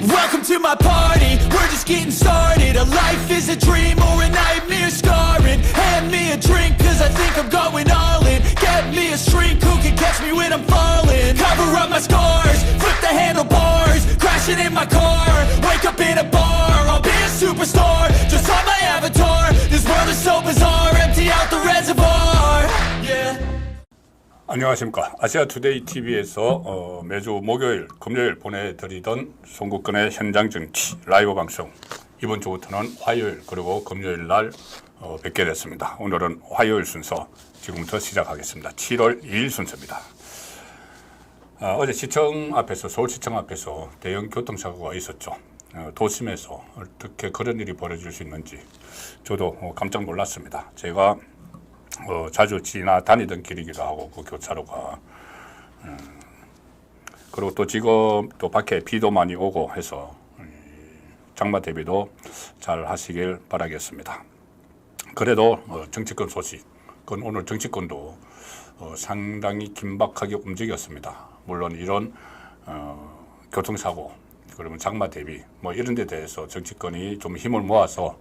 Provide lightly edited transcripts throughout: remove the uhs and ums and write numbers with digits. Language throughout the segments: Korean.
Welcome to my party, we're just getting started. A life is a dream or a nightmare scarring. Hand me a drink cause I think I'm going all in. Get me a shrink who can catch me when I'm falling. Cover up my scars, flip the handlebars. Crashing in my car, wake up in a bar. I'll be a superstar, just on my avatar. This world is so bizarre, empty out the reservoir. Yeah. 안녕하십니까. 아시아투데이 TV에서 매주 목요일, 금요일 보내드리던 송국근의 현장정치 라이브 방송, 이번 주부터는 화요일 그리고 금요일 날 뵙게 됐습니다. 오늘은 화요일 순서 지금부터 시작하겠습니다. 7월 2일 순서입니다. 어제 시청 앞에서, 서울시청 앞에서 대형 교통사고가 있었죠. 도심에서 어떻게 그런 일이 벌어질 수 있는지 저도 깜짝 놀랐습니다. 제가 자주 지나다니던 길이기도 하고, 그 교차로가. 그리고 또 지금 또 밖에 비도 많이 오고 해서 장마 대비도 잘 하시길 바라겠습니다. 그래도 정치권 소식, 그건 오늘 정치권도 상당히 긴박하게 움직였습니다. 물론 이런 교통사고, 그러면 장마 대비 뭐 이런 데 대해서 정치권이 좀 힘을 모아서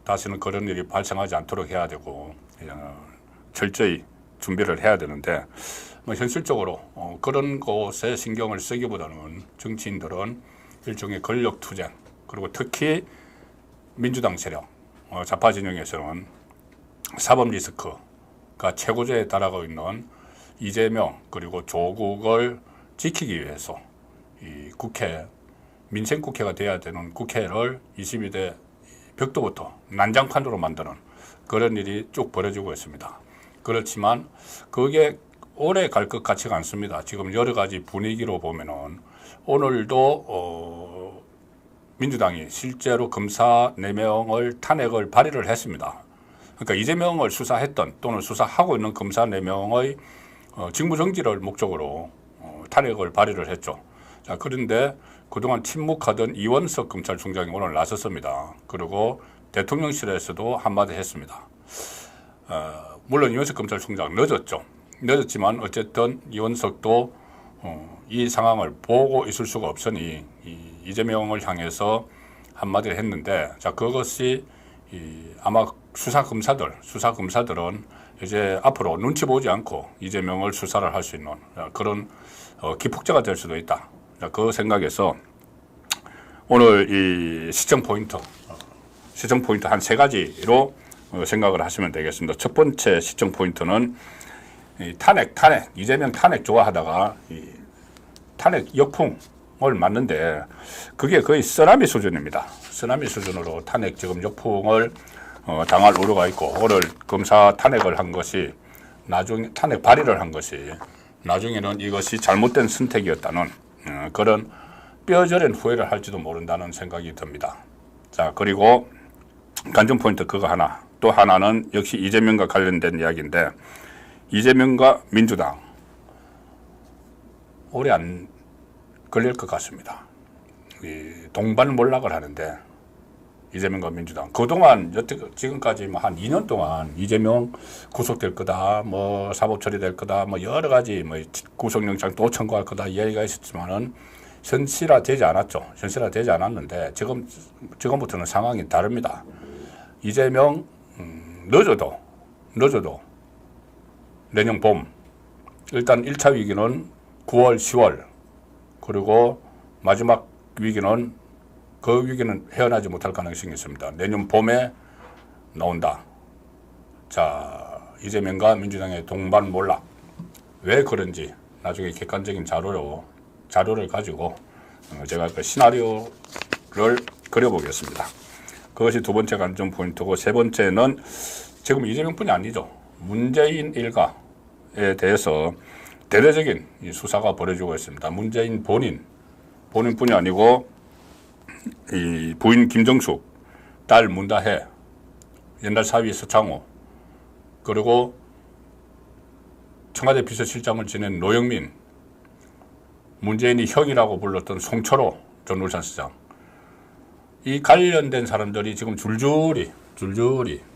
다시는 그런 일이 발생하지 않도록 해야 되고 철저히 준비를 해야 되는데, 뭐 현실적으로 그런 곳에 신경을 쓰기보다는 정치인들은 일종의 권력투쟁, 그리고 특히 민주당 세력, 좌파 진영에서는 사법 리스크가 최고조에 달하고 있는 이재명 그리고 조국을 지키기 위해서 이 국회, 민생국회가 돼야 되는 국회를 22대 벽도부터 난장판으로 만드는 그런 일이 쭉 벌어지고 있습니다. 그렇지만 그게 오래 갈 것 같지가 않습니다. 지금 여러 가지 분위기로 보면은 오늘도 민주당이 실제로 검사 4명을 탄핵을 발의를 했습니다. 그러니까 이재명을 수사했던 또는 수사하고 있는 검사 4명의 직무정지를 목적으로 탄핵을 발의를 했죠. 자, 그런데 그동안 침묵하던 이원석 검찰총장이 오늘 나섰습니다. 그리고 대통령실에서도 한마디 했습니다. 물론 이원석 검찰총장 늦었죠. 늦었지만 어쨌든 이원석도 이 상황을 보고 있을 수가 없으니 이재명을 향해서 한마디를 했는데, 자, 그것이 아마 수사검사들은 이제 앞으로 눈치 보지 않고 이재명을 수사를 할 수 있는 그런 기폭제가 될 수도 있다. 그 생각에서 오늘 이 시청 포인트 한 3가지로 생각을 하시면 되겠습니다. 첫 번째 시청 포인트는 탄핵, 이재명 탄핵 좋아하다가 탄핵 역풍을 맞는데 그게 거의 쓰나미 수준입니다. 쓰나미 수준으로 탄핵 지금 역풍을 당할 우려가 있고, 오늘 검사 탄핵을 한 것이 나중에 탄핵 발의를 한 것이 나중에는 이것이 잘못된 선택이었다는 그런 뼈저린 후회를 할지도 모른다는 생각이 듭니다. 자, 그리고 관전 포인트 그거 하나, 또 하나는 역시 이재명과 관련된 이야기인데, 이재명과 민주당 오래 안 걸릴 것 같습니다. 동반몰락을 하는데 이재명과 민주당 그동안 지금까지 뭐 한 2년 동안 이재명 구속될 거다, 뭐 사법 처리될 거다, 뭐 여러 가지 뭐 구속영장 또 청구할 거다 이야기가 있었지만은 현실화되지 않았죠. 현실화되지 않았는데 지금부터는 상황이 다릅니다. 이재명 늦어도 내년 봄, 일단 1차 위기는 9월, 10월, 그리고 마지막 위기는 그 위기는 헤어나지 못할 가능성이 있습니다. 내년 봄에 나온다. 자, 이재명과 민주당의 동반몰락, 왜 그런지 나중에 객관적인 자료를 가지고 제가 그 시나리오를 그려보겠습니다. 그것이 두 번째 관전 포인트고, 세 번째는 지금 이재명뿐이 아니죠. 문재인 일가에 대해서 대대적인 수사가 벌어지고 있습니다. 문재인 본인뿐이 아니고 이 부인 김정숙, 딸 문다혜, 옛날 사위 서창호, 그리고 청와대 비서실장을 지낸 노영민, 문재인이 형이라고 불렀던 송철호 전 울산시장, 이 관련된 사람들이 지금 줄줄이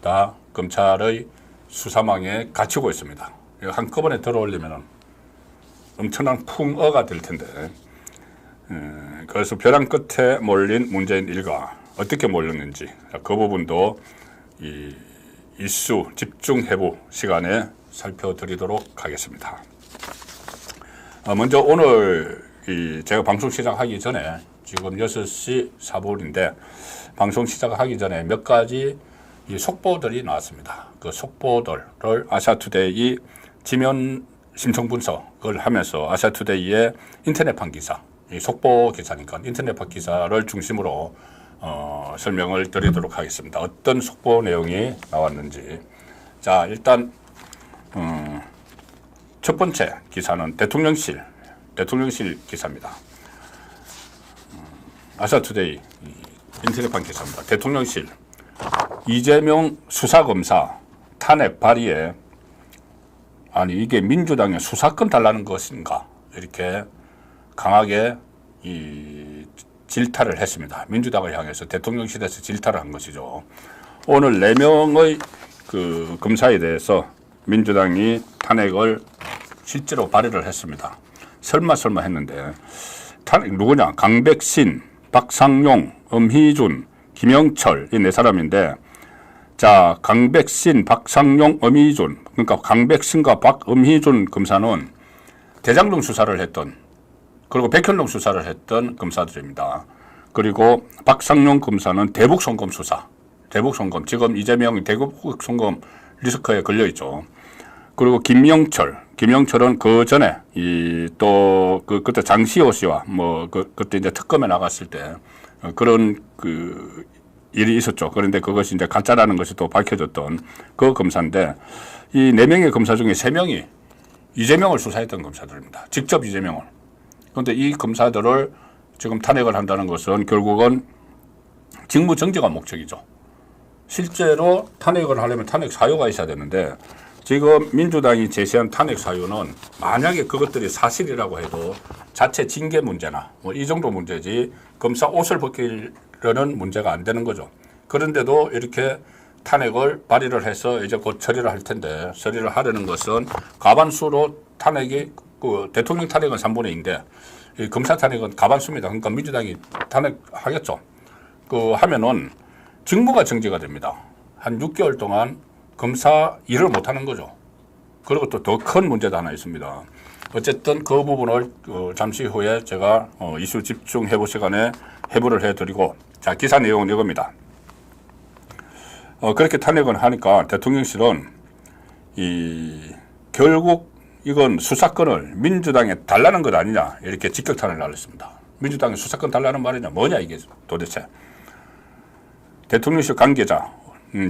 다 검찰의 수사망에 갇히고 있습니다. 한꺼번에 들어올리면 엄청난 풍어가 될 텐데, 그래서 벼랑 끝에 몰린 문재인 일가 어떻게 몰렸는지 그 부분도 이 이슈 집중 해부 시간에 살펴드리도록 하겠습니다. 먼저 오늘 제가 방송 시작하기 전에 지금 6시 4분인데 방송 시작하기 전에 몇 가지 이 속보들이 나왔습니다. 그 속보들을 아시아투데이 지면 심층 분석을 하면서 아시아투데이의 인터넷판 기사, 이 속보 기사니까 인터넷판 기사를 중심으로 설명을 드리도록 하겠습니다. 어떤 속보 내용이 나왔는지. 자, 일단 첫 번째 기사는 대통령실 기사입니다. 아시아투데이 인터넷판 기사입니다. 대통령실 이재명 수사검사 탄핵 발의에 아니 이게 민주당의 수사권 달라는 것인가 이렇게 강하게 질타를 했습니다. 민주당을 향해서 대통령실에서 질타를 한 것이죠. 오늘 4명의 그 검사에 대해서 민주당이 탄핵을 실제로 발의를 했습니다. 설마 했는데 탄핵 누구냐? 강백신, 박상용, 엄희준, 김영철 이 4사람인데 자, 강백신, 박상용, 엄희준 그러니까 강백신과 엄희준 검사는 대장동 수사를 했던 그리고 백현동 수사를 했던 검사들입니다. 그리고 박상용 검사는 대북송금 수사, 대북송금 지금 이재명이 대북송금 리스크에 걸려 있죠. 그리고 김영철은 그 전에 그때 장시호 씨와 그때 이제 특검에 나갔을 때 그런 그 일이 있었죠. 그런데 그것이 이제 가짜라는 것이 또 밝혀졌던 그 검사인데 이 4명의 검사 중에 3명이 이재명을 수사했던 검사들입니다. 직접 이재명을. 그런데 이 검사들을 지금 탄핵을 한다는 것은 결국은 직무 정지가 목적이죠. 실제로 탄핵을 하려면 탄핵 사유가 있어야 되는데 지금 민주당이 제시한 탄핵 사유는 만약에 그것들이 사실이라고 해도 자체 징계 문제나 이 정도 문제지 검사 옷을 벗기려는 문제가 안 되는 거죠. 그런데도 이렇게 탄핵을 발의를 해서 이제 곧 처리를 할 텐데 처리를 하려는 것은 과반수로 탄핵이 대통령 탄핵은 3분의 2인데 검사 탄핵은 과반수입니다. 그러니까 민주당이 탄핵하겠죠. 하면은 직무가 정지가 됩니다. 한 6개월 동안 검사 일을 못하는 거죠. 그리고 또 더 큰 문제도 하나 있습니다. 어쨌든 그 부분을 잠시 후에 제가 이슈 집중 해부 시간에 해부를 해드리고 자 기사 내용은 이겁니다. 그렇게 탄핵을 하니까 대통령실은 결국 이건 수사권을 민주당에 달라는 것 아니냐 이렇게 직격탄을 날렸습니다. 민주당에 수사권 달라는 말이냐 뭐냐 이게 도대체. 대통령실 관계자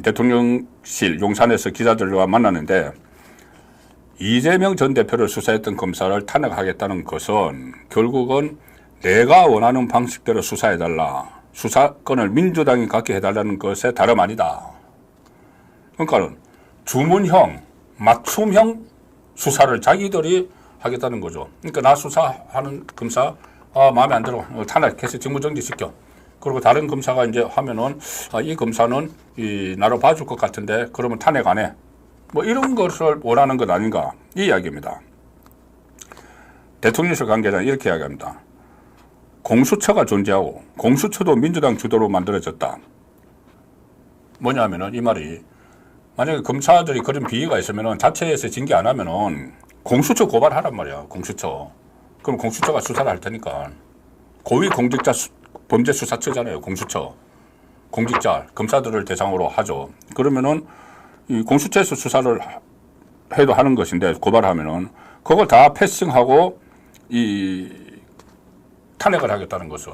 대통령실 용산에서 기자들과 만났는데 이재명 전 대표를 수사했던 검사를 탄핵하겠다는 것은 결국은 내가 원하는 방식대로 수사해달라. 수사권을 민주당이 갖게 해달라는 것에 다름 아니다. 그러니까 주문형, 맞춤형 수사를 자기들이 하겠다는 거죠. 그러니까 나 수사하는 검사 마음에 안 들어. 탄핵해서 직무정지 시켜. 그리고 다른 검사가 이제 하면은 이 검사는 나를 봐줄 것 같은데 그러면 탄핵 안 해. 이런 것을 원하는 것 아닌가 이 이야기입니다. 대통령실 관계자는 이렇게 이야기합니다. 공수처가 존재하고 공수처도 민주당 주도로 만들어졌다. 뭐냐면은 이 말이 만약에 검사들이 그런 비위가 있으면은 자체에서 징계 안 하면은 공수처 고발하란 말이야. 공수처. 그럼 공수처가 수사를 할 테니까 고위공직자 범죄수사처잖아요. 공수처. 공직자, 검사들을 대상으로 하죠. 그러면은 이 공수처에서 수사를 해도 하는 것인데 고발하면은 그걸 다 패싱하고 탄핵을 하겠다는 것은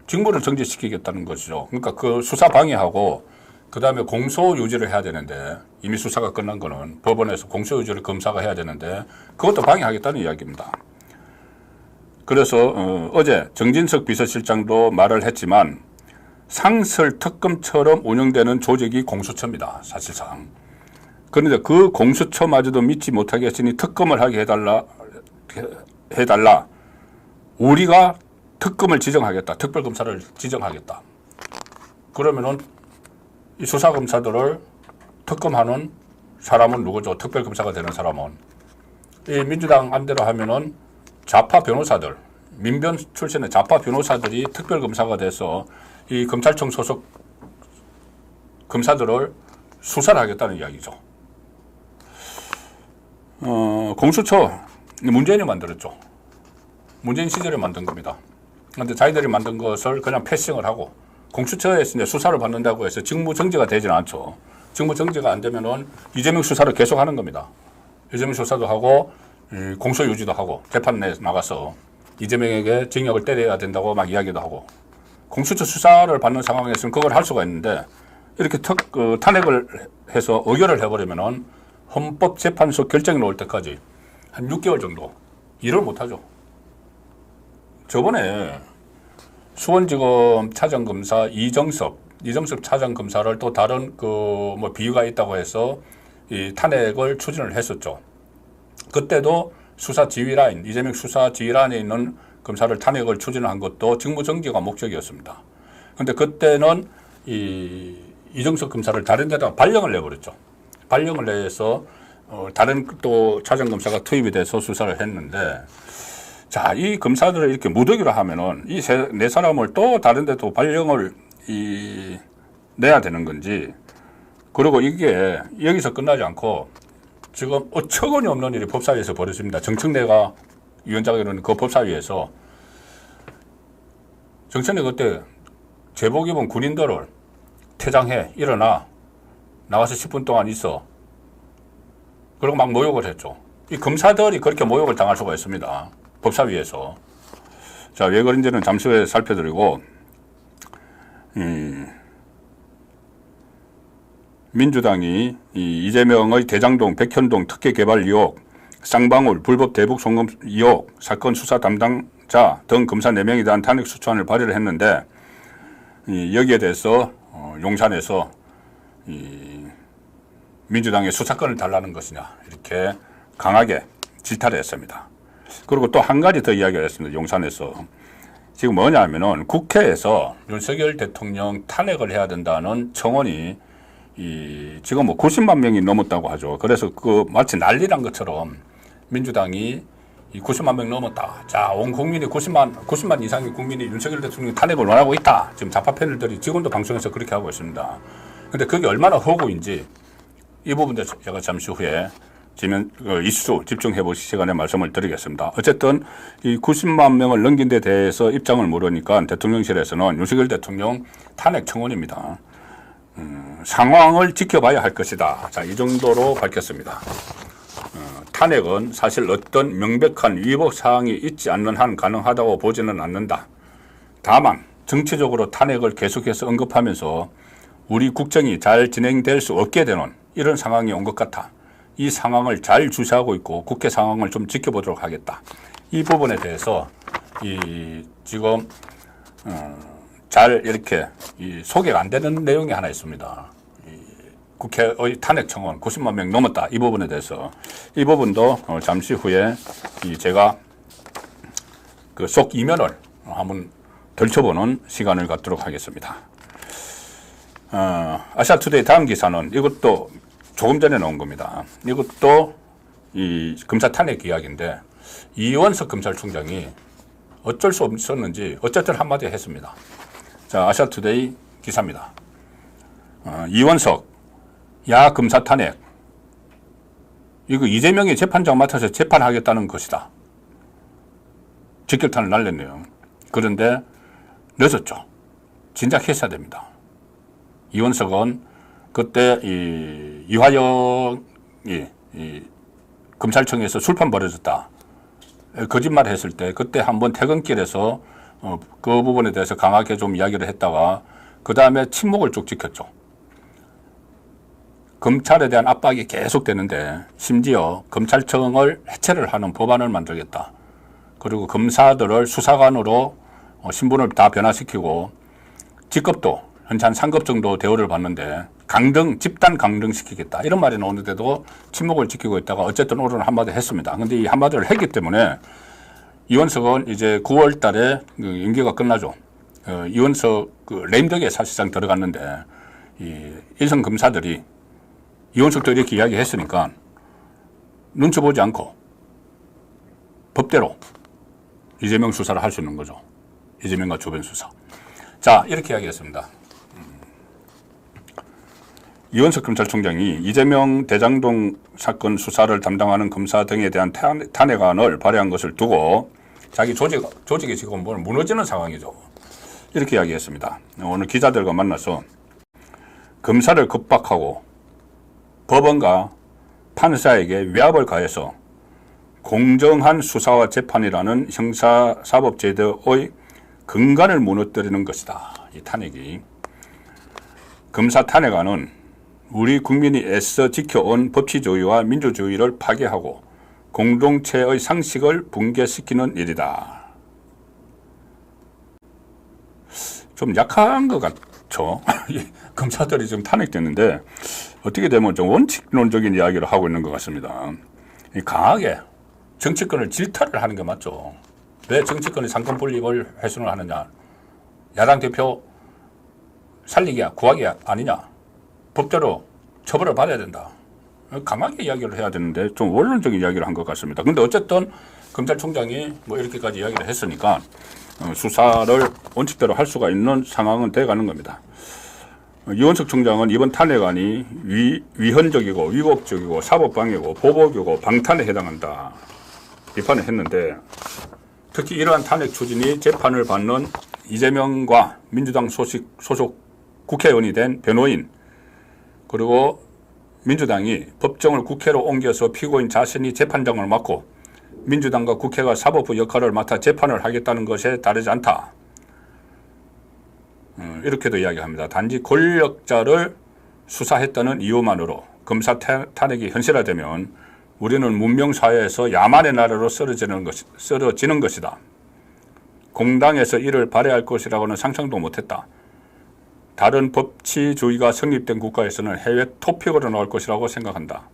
직무를 정지시키겠다는 것이죠. 그러니까 그 수사 방해하고 그 다음에 공소 유지를 해야 되는데 이미 수사가 끝난 거는 법원에서 공소 유지를 검사가 해야 되는데 그것도 방해하겠다는 이야기입니다. 그래서 어제 정진석 비서실장도 말을 했지만 상설 특검처럼 운영되는 조직이 공수처입니다. 사실상. 그런데 그 공수처마저도 믿지 못하게 했으니 특검을 하게 해달라. 우리가 특검을 지정하겠다. 특별검사를 지정하겠다. 그러면은 이 수사검사들을 특검하는 사람은 누구죠? 특별검사가 되는 사람은. 이 민주당 안대로 하면은 좌파 변호사들, 민변 출신의 좌파 변호사들이 특별검사가 돼서 이 검찰청 소속 검사들을 수사를 하겠다는 이야기죠. 공수처 문재인이 만들었죠. 문재인 시절에 만든 겁니다. 그런데 자기들이 만든 것을 그냥 패싱을 하고 공수처에서 이제 수사를 받는다고 해서 직무 정지가 되지는 않죠. 직무 정지가 안 되면은 이재명 수사를 계속 하는 겁니다. 이재명 수사도 하고 공소 유지도 하고 재판 내에 나가서 이재명에게 징역을 때려야 된다고 막 이야기도 하고 공수처 수사를 받는 상황에서는 그걸 할 수가 있는데 이렇게 탄핵을 해서 의결을 해버리면은 헌법재판소 결정이 나올 때까지 한 6개월 정도 일을 못하죠. 저번에 수원지검 차장검사 이정섭 차장검사를 또 다른 비유가 있다고 해서 이 탄핵을 추진을 했었죠. 그때도 수사 지휘라인, 이재명 수사 지휘라인에 있는 검사를 탄핵을 추진한 것도 직무정지가 목적이었습니다. 그런데 그때는 이정섭 검사를 다른 데다가 발령을 내버렸죠. 발령을 내서 다른 또 차장검사가 투입이 돼서 수사를 했는데, 자, 이 검사들을 이렇게 무더기로 하면은 이 네 사람을 또 다른 데 또 발령을 내야 되는 건지, 그리고 이게 여기서 끝나지 않고 지금 어처구니 없는 일이 법사위에서 벌어집니다. 정청래가 위원장이 이르는 그 법사위에서 정청래 그때 제복 입은 군인들을 퇴장해, 일어나, 나가서 10분 동안 있어. 그리고 막 모욕을 했죠. 이 검사들이 그렇게 모욕을 당할 수가 있습니다. 법사위에서. 자, 왜 그런지는 잠시 후에 살펴드리고, 민주당이 이재명의 대장동, 백현동 특혜 개발 의혹, 쌍방울 불법 대북 송금 의혹, 사건 수사 담당자 등 검사 4명에 대한 탄핵 소추안을 발의를 했는데, 여기에 대해서 용산에서 민주당의 수사권을 달라는 것이냐 이렇게 강하게 질타를 했습니다. 그리고 또 한 가지 더 이야기를 했습니다. 용산에서. 지금 뭐냐면은 국회에서 윤석열 대통령 탄핵을 해야 된다는 청원이 지금 뭐 90만 명이 넘었다고 하죠. 그래서 마치 난리난 것처럼 민주당이 90만 명 넘었다. 자, 온 국민이 90만 이상의 국민이 윤석열 대통령 탄핵을 원하고 있다. 지금 좌파 패널들이 지금도 방송에서 그렇게 하고 있습니다. 근데 그게 얼마나 허구인지 이 부분도 제가 잠시 후에 이슈 집중해 보실 시간에 말씀을 드리겠습니다. 어쨌든 이 90만 명을 넘긴 데 대해서 입장을 모르니까 대통령실에서는 윤석열 대통령 탄핵 청원입니다. 상황을 지켜봐야 할 것이다. 자, 이 정도로 밝혔습니다. 탄핵은 사실 어떤 명백한 위법 사항이 있지 않는 한 가능하다고 보지는 않는다. 다만 정치적으로 탄핵을 계속해서 언급하면서 우리 국정이 잘 진행될 수 없게 되는 이런 상황이 온 것 같아. 이 상황을 잘 주시하고 있고 국회 상황을 좀 지켜보도록 하겠다. 이 부분에 대해서 지금 잘 이렇게 소개가 안 되는 내용이 하나 있습니다. 국회의 탄핵 청원 90만 명 넘었다. 이 부분에 대해서 이 부분도 잠시 후에 제가 그 속 이면을 한번 덜쳐보는 시간을 갖도록 하겠습니다. 아시아투데이 다음 기사는 이것도 조금 전에 나온 겁니다. 이것도 이 검사 탄핵 이야기인데 이원석 검찰총장이 어쩔 수 없었는지 어쨌든 한마디 했습니다. 자, 아시아투데이 기사입니다. 이원석 야 검사 탄핵 이거 이재명이 재판장 맡아서 재판하겠다는 것이다. 직결탄을 날렸네요. 그런데 늦었죠. 진작 했어야 됩니다. 이원석은 그때 이화영이 검찰청에서 술판 벌어졌다. 거짓말 했을 때 그때 한번 퇴근길에서 그 부분에 대해서 강하게 좀 이야기를 했다가 그 다음에 침묵을 쭉 지켰죠. 검찰에 대한 압박이 계속 되는데 심지어 검찰청을 해체를 하는 법안을 만들겠다. 그리고 검사들을 수사관으로 신분을 다 변화시키고 직급도 현재 한 3급 정도 대우를 받는데 집단 강등시키겠다. 이런 말이 나오는데도 침묵을 지키고 있다가 어쨌든 오늘 한마디 했습니다. 근데 이 한마디를 했기 때문에 이원석은 이제 9월 달에 임기가 끝나죠. 이원석 레임덕에 사실상 들어갔는데 일선 검사들이 이원석도 이렇게 이야기했으니까 눈치 보지 않고 법대로 이재명 수사를 할 수 있는 거죠. 이재명과 주변 수사. 자, 이렇게 이야기했습니다. 이원석 검찰총장이 이재명 대장동 사건 수사를 담당하는 검사 등에 대한 탄핵안을 발의한 것을 두고 자기 조직이 지금 무너지는 상황이죠. 이렇게 이야기했습니다. 오늘 기자들과 만나서 검사를 급박하고 법원과 판사에게 위압을 가해서 공정한 수사와 재판이라는 형사사법제도의 근간을 무너뜨리는 것이다. 이 탄핵이. 검사 탄핵안은 우리 국민이 애써 지켜온 법치주의와 민주주의를 파괴하고 공동체의 상식을 붕괴시키는 일이다. 좀 약한 것 같죠. 검사들이 지금 탄핵됐는데 어떻게 되면 좀 원칙론적인 이야기를 하고 있는 것 같습니다. 강하게 정치권을 질타를 하는 게 맞죠. 왜 정치권의 상권 분립을 훼손을 하느냐. 야당 대표 살리기야 구하기야 아니냐. 법대로 처벌을 받아야 된다. 강하게 이야기를 해야 되는데 좀 원론적인 이야기를 한 것 같습니다. 근데 어쨌든 검찰총장이 뭐 이렇게까지 이야기를 했으니까 수사를 원칙대로 할 수가 있는 상황은 돼가는 겁니다. 이원석 총장은 이번 탄핵안이 위헌적이고 위법적이고 사법방해고 보복이고 방탄에 해당한다. 비판을 했는데 특히 이러한 탄핵 추진이 재판을 받는 이재명과 민주당 소속 국회의원이 된 변호인 그리고 민주당이 법정을 국회로 옮겨서 피고인 자신이 재판장을 맡고 민주당과 국회가 사법부 역할을 맡아 재판을 하겠다는 것에 다르지 않다. 이렇게도 이야기합니다. 단지 권력자를 수사했다는 이유만으로 검사 탄핵이 현실화되면 우리는 문명사회에서 야만의 나라로 쓰러지는 것이다. 공당에서 이를 발휘할 것이라고는 상상도 못했다. 다른 법치주의가 성립된 국가에서는 해외 토픽으로 나올 것이라고 생각한다.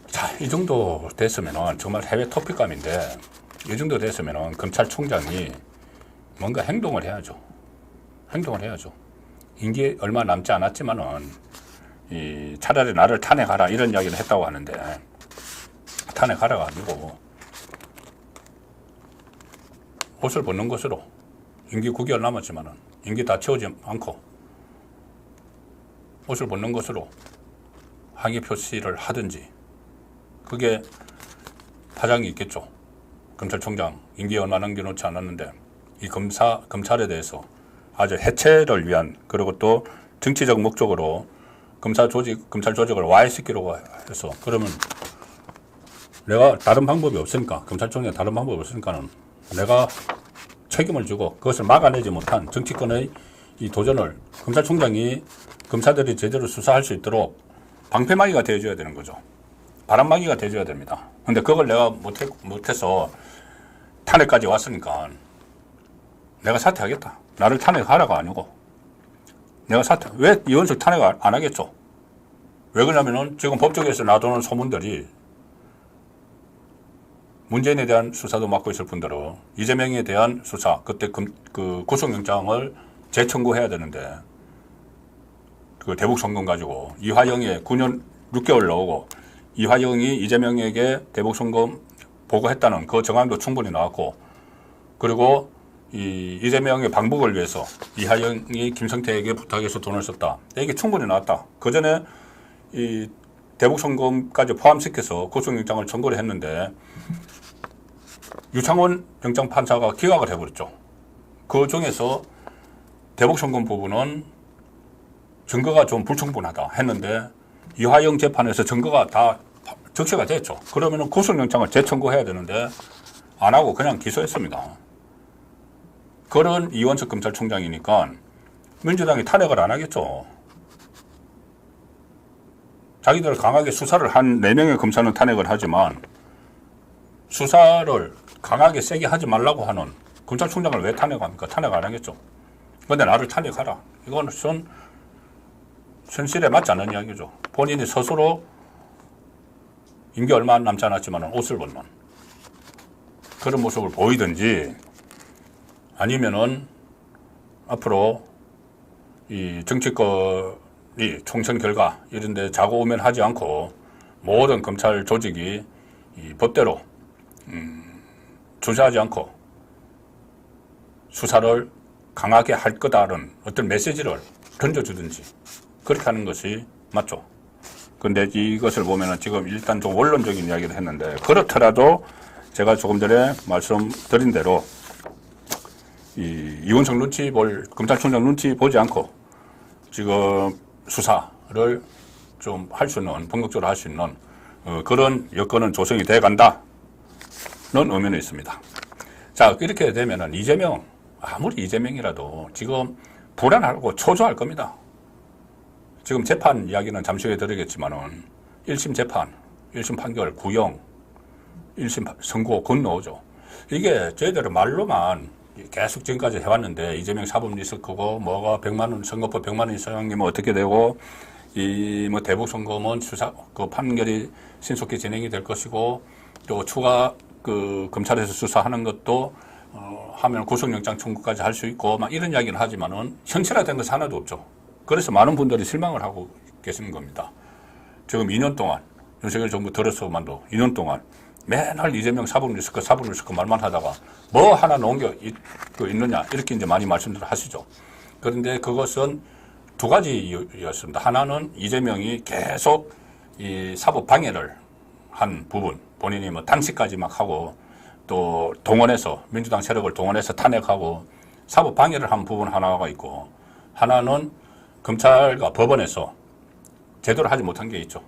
자, 이 정도 됐으면 정말 해외 토픽감인데 이 정도 됐으면 검찰총장이 뭔가 행동을 해야죠. 행동을 해야죠. 임기 얼마 남지 않았지만은 차라리 나를 탄핵하라 이런 이야기를 했다고 하는데 탄핵하라가 아니고 옷을 벗는 것으로 임기 9개월 남았지만은 임기 다 채우지 않고 옷을 벗는 것으로 항의 표시를 하든지 그게 파장이 있겠죠. 검찰총장 임기 얼마 남겨놓지 않았는데 이 검찰에 대해서 아주 해체를 위한 그리고 또 정치적 목적으로 검찰 조직을 와해시키려고 해서 그러면 내가 다른 방법이 없으니까 검찰총장이 다른 방법이 없으니까는 내가 책임을 지고 그것을 막아내지 못한 정치권의 이 도전을 검찰총장이 검사들이 제대로 수사할 수 있도록 방패막이가 되어줘야 되는 거죠. 바람막이가 되어줘야 됩니다. 근데 그걸 내가 못해서 탄핵까지 왔으니까 내가 사퇴하겠다. 나를 탄핵하라가 아니고 내가 왜 이원석 탄핵 안 하겠죠? 왜 그러냐면은 지금 법조계에서 나도는 소문들이 문재인에 대한 수사도 맡고 있을 뿐더러 이재명에 대한 수사, 그때 그 구속영장을 재청구해야 되는데 그 대북 송금 가지고 이화영이 9년 6개월 나오고 이화영이 이재명에게 대북 송금 보고했다는 그 정황도 충분히 나왔고 그리고 이재명의 방북을 위해서 이하영이 김성태에게 부탁해서 돈을 썼다. 이게 충분히 나왔다. 그 전에 이 대북 송금까지 포함시켜서 구속영장을 청구를 했는데 유창원 영장판사가 기각을 해버렸죠. 그 중에서 대북 송금 부분은 증거가 좀 불충분하다 했는데 이화영 재판에서 증거가 다 적시가 됐죠. 그러면 구속영장을 재청구해야 되는데 안 하고 그냥 기소했습니다. 그런 이원석 검찰총장이니까 민주당이 탄핵을 안 하겠죠. 자기들 강하게 수사를 한 4명의 검사는 탄핵을 하지만 수사를 강하게 세게 하지 말라고 하는 검찰총장을 왜 탄핵합니까? 탄핵 안 하겠죠. 그런데 나를 탄핵하라. 이건 현실에 맞지 않는 이야기죠. 본인이 스스로 임기 얼마 남지 않았지만 옷을 벗는 그런 모습을 보이든지 아니면은 앞으로 이 정치권이 총선 결과 이런 데 자고우면하지 않고 모든 검찰 조직이 이 법대로 주저하지 않고 수사를 강하게 할 거다라는 어떤 메시지를 던져주든지 그렇게 하는 것이 맞죠. 근데 이것을 보면은 지금 일단 좀 원론적인 이야기를 했는데, 그렇더라도 제가 조금 전에 말씀드린 대로 이원석 검찰총장 눈치 보지 않고 지금 수사를 좀 할 수 있는, 본격적으로 할 수 있는 그런 여건은 조성이 돼 간다는 의미는 있습니다. 자, 이렇게 되면은 이재명, 아무리 이재명이라도 지금 불안하고 초조할 겁니다. 지금 재판 이야기는 잠시 후에 드리겠지만은 1심 재판, 1심 판결, 구형, 1심 선고 건너오죠. 이게 저희들은 말로만 계속 지금까지 해왔는데, 이재명 사법 리스크고 뭐가 100만 원, 선거법 100만 원 이상이면 어떻게 되고, 뭐 대북 선거면 수사 그 판결이 신속히 진행이 될 것이고, 또 추가 검찰에서 수사하는 것도 하면 구속영장 청구까지 할 수 있고, 막 이런 이야기를 하지만은 현실화된 것이 하나도 없죠. 그래서 많은 분들이 실망을 하고 계시는 겁니다. 지금 2년 동안, 윤석열 정부 들어서만도 2년 동안 맨날 이재명 사법 리스크 말만 하다가 뭐 하나 놓은 게 있느냐, 이렇게 이제 많이 말씀들 하시죠. 그런데 그것은 두 가지였습니다. 하나는 이재명이 계속 이 사법 방해를 한 부분, 본인이 뭐 단식까지 막 하고, 또 동원해서, 민주당 세력을 동원해서 탄핵하고 사법 방해를 한 부분 하나가 있고, 하나는 검찰과 법원에서 제대로 하지 못한 게 있죠.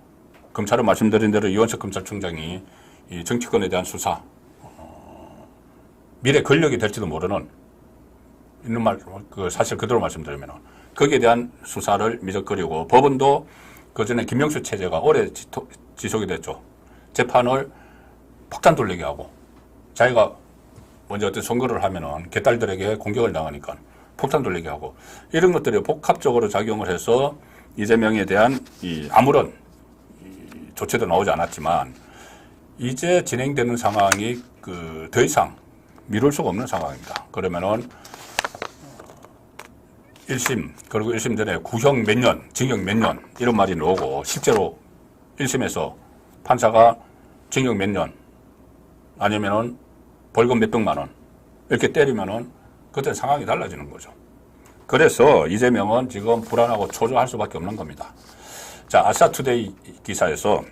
검찰은 말씀드린 대로 이원석 검찰총장이 이 정치권에 대한 수사, 미래 권력이 될지도 모르는, 있는 말, 사실 그대로 말씀드리면 거기에 대한 수사를 미적거리고, 법원도 그 전에 김명수 체제가 오래 지속이 됐죠. 재판을 폭탄 돌리게 하고, 자기가 먼저 어떤 선거를 하면은 개딸들에게 공격을 당하니까 폭탄 돌리게 하고, 이런 것들이 복합적으로 작용을 해서 이재명에 대한 아무런 조치도 나오지 않았지만, 이제 진행되는 상황이 더 이상 미룰 수가 없는 상황입니다. 그러면은 1심, 그리고 1심 전에 구형 몇 년, 징역 몇 년, 이런 말이 나오고, 실제로 1심에서 판사가 징역 몇 년, 아니면은 벌금 몇백만 원, 이렇게 때리면은 그때 상황이 달라지는 거죠. 그래서 이재명은 지금 불안하고 초조할 수밖에 없는 겁니다. 자, 아시아투데이 기사에서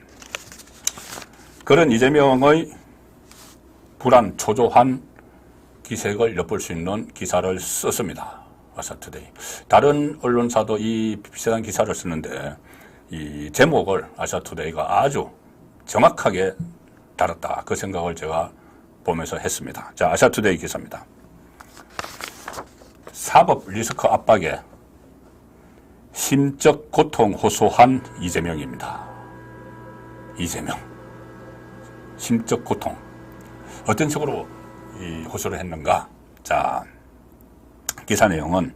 그런 이재명의 불안, 초조한 기색을 엿볼 수 있는 기사를 썼습니다. 아시아투데이. 다른 언론사도 이 비슷한 기사를 쓰는데, 이 제목을 아시아투데이가 아주 정확하게 다뤘다, 그 생각을 제가 보면서 했습니다. 자, 아시아투데이 기사입니다. 사법 리스크 압박에 심적 고통 호소한 이재명입니다. 이재명. 심적 고통. 어떤 식으로 호소를 했는가? 자, 기사 내용은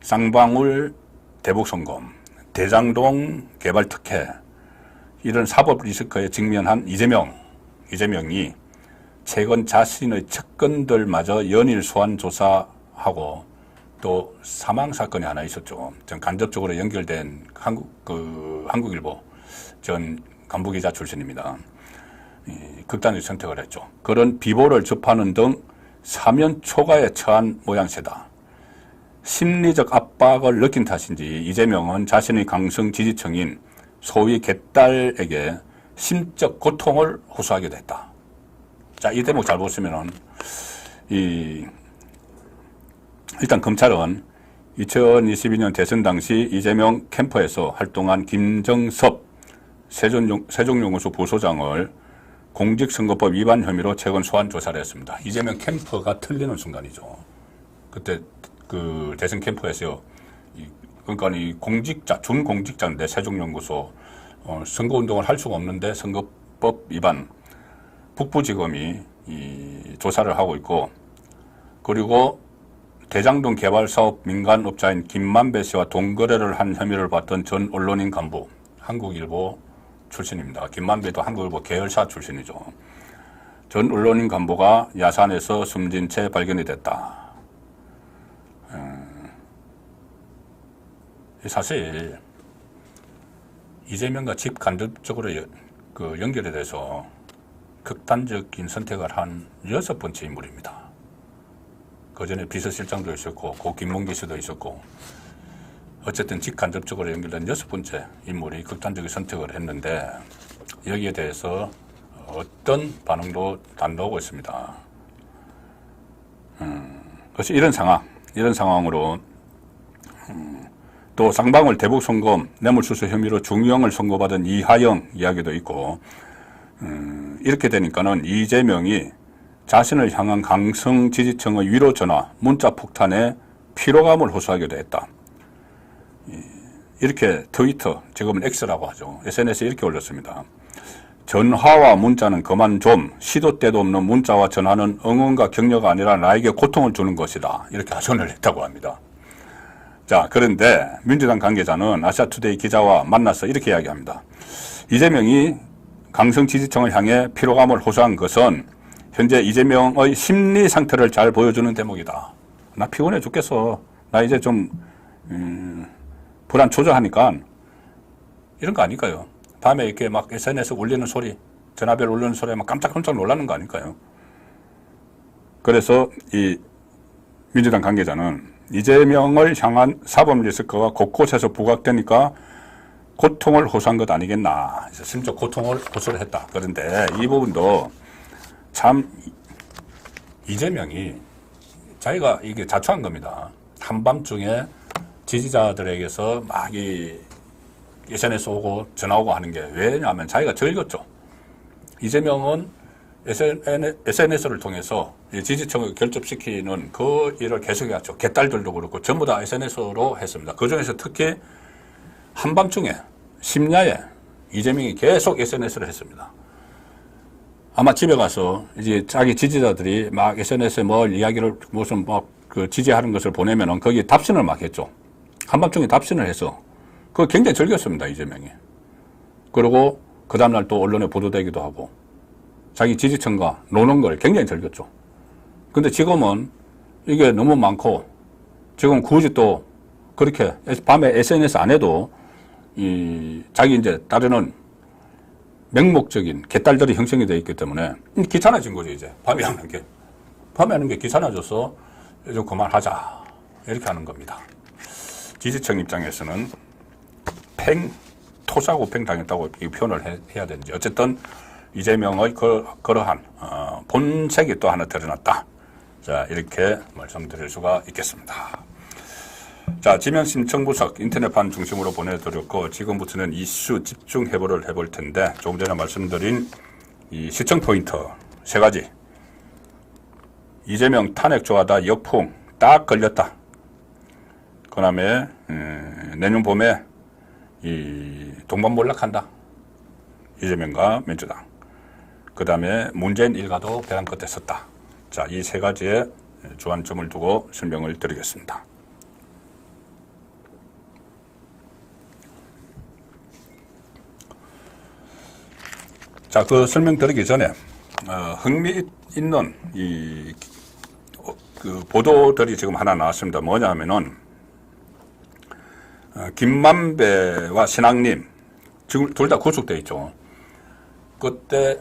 쌍방울 대북송금, 대장동 개발특혜, 이런 사법 리스크에 직면한 이재명이 최근 자신의 측근들마저 연일 소환 조사하고, 또 사망 사건이 하나 있었죠. 전 간접적으로 연결된 한국일보 전 간부기자 출신입니다. 극단적 선택을 했죠. 그런 비보를 접하는 등 사면 초과에 처한 모양새다. 심리적 압박을 느낀 탓인지 이재명은 자신의 강성 지지층인 소위 개딸에게 심적 고통을 호소하게 됐다. 자, 이 대목 잘 보시면은, 일단 검찰은 2022년 대선 당시 이재명 캠프에서 활동한 김정섭 세종연구소 부소장을 공직선거법 위반 혐의로 최근 소환 조사를 했습니다. 이재명 캠프가 틀리는 순간이죠. 그때 그 대선 캠프에서 그러니까 이 준공직자인데 세종연구소 선거운동을 할 수가 없는데 선거법 위반, 북부지검이 조사를 하고 있고, 그리고 대장동 개발사업 민간업자인 김만배 씨와 동거래를 한 혐의를 받던 전 언론인 간부, 한국일보 출신입니다. 김만배도 한국일보 계열사 출신이죠. 전 언론인 간부가 야산에서 숨진 채 발견이 됐다. 사실 이재명과 집 간접적으로 연결이 돼서 극단적인 선택을 한 6번째 인물입니다. 그 전에 비서실장도 있었고, 고 김문기 씨도 있었고, 어쨌든 직간접적으로 연결된 6번째 인물이 극단적인 선택을 했는데, 여기에 대해서 어떤 반응도 안 나오고 있습니다. 그래서 이런 상황으로 또 쌍방울 대북송금 뇌물수수 혐의로 중형을 선고받은 이하영 이야기도 있고, 이렇게 되니까는 이재명이 자신을 향한 강성 지지층의 위로 전화, 문자 폭탄에 피로감을 호소하게 됐다. 이렇게 트위터, 지금은 X라고 하죠. SNS에 이렇게 올렸습니다. 전화와 문자는 그만 좀, 시도 때도 없는 문자와 전화는 응원과 격려가 아니라 나에게 고통을 주는 것이다. 이렇게 하소연을 했다고 합니다. 자, 그런데 민주당 관계자는 아시아투데이 기자와 만나서 이렇게 이야기합니다. 이재명이 강성 지지층을 향해 피로감을 호소한 것은 현재 이재명의 심리 상태를 잘 보여주는 대목이다. 나 피곤해 죽겠어. 나 이제 좀 불안 초조하니까 이런 거 아닐까요? 밤에 이렇게 막 SNS 울리는 소리, 전화벨 울리는 소리에 막 깜짝깜짝 놀라는 거 아닐까요? 그래서 이 민주당 관계자는 이재명을 향한 사법 리스크가 곳곳에서 부각되니까 고통을 호소한 것 아니겠나. 심지어 고통을 호소를 했다. 그런데 이 부분도 참 이재명이 자기가 이게 자초한 겁니다. 한밤중에 지지자들에게서 막 이 SNS 오고 전화 오고 하는 게 왜냐하면 자기가 즐겼죠. 이재명은 SNS를 통해서 지지층을 결집시키는 그 일을 계속해왔죠. 개딸들도 그렇고 전부 다 SNS로 했습니다. 그중에서 특히 한밤중에 심야에 이재명이 계속 SNS를 했습니다. 아마 집에 가서 이제 자기 지지자들이 막 SNS에 뭘 이야기를 무슨 막 그 지지하는 것을 보내면은 거기에 답신을 막 했죠. 한밤중에 답신을 해서 그거 굉장히 즐겼습니다, 이재명이. 그리고 그 다음날 또 언론에 보도되기도 하고 자기 지지층과 노는 걸 굉장히 즐겼죠. 근데 지금은 이게 너무 많고 지금 굳이 또 그렇게 밤에 SNS 안 해도 자기 이제 따르는 맹목적인 개딸들이 형성이 되어 있기 때문에 귀찮아진 거죠, 이제. 밤에 하는 게. 밤에 하는 게 귀찮아져서 좀 그만하자. 이렇게 하는 겁니다. 지지층 입장에서는 토사구 팽 당했다고 이 표현을 해야 되는지. 어쨌든 이재명의 그러한 본색이 또 하나 드러났다. 자, 이렇게 말씀드릴 수가 있겠습니다. 자, 지명 신청 분석 인터넷판 중심으로 보내드렸고 지금부터는 이슈 집중 해보를 해볼 텐데 조금 전에 말씀드린 이 시청 포인트 3가지. 이재명 탄핵 좋아하다 역풍 딱 걸렸다. 그 다음에 내년 봄에 이 동반몰락한다. 이재명과 민주당. 그 다음에 문재인 일가도 벼랑 끝에 섰다. 자, 이 3가지의 주안점을 두고 설명을 드리겠습니다. 자, 그 설명 드리기 전에 흥미있는 그 보도들이 지금 하나 나왔습니다. 뭐냐 하면은 김만배와 신학님 지금 둘 다 구속돼 있죠. 그때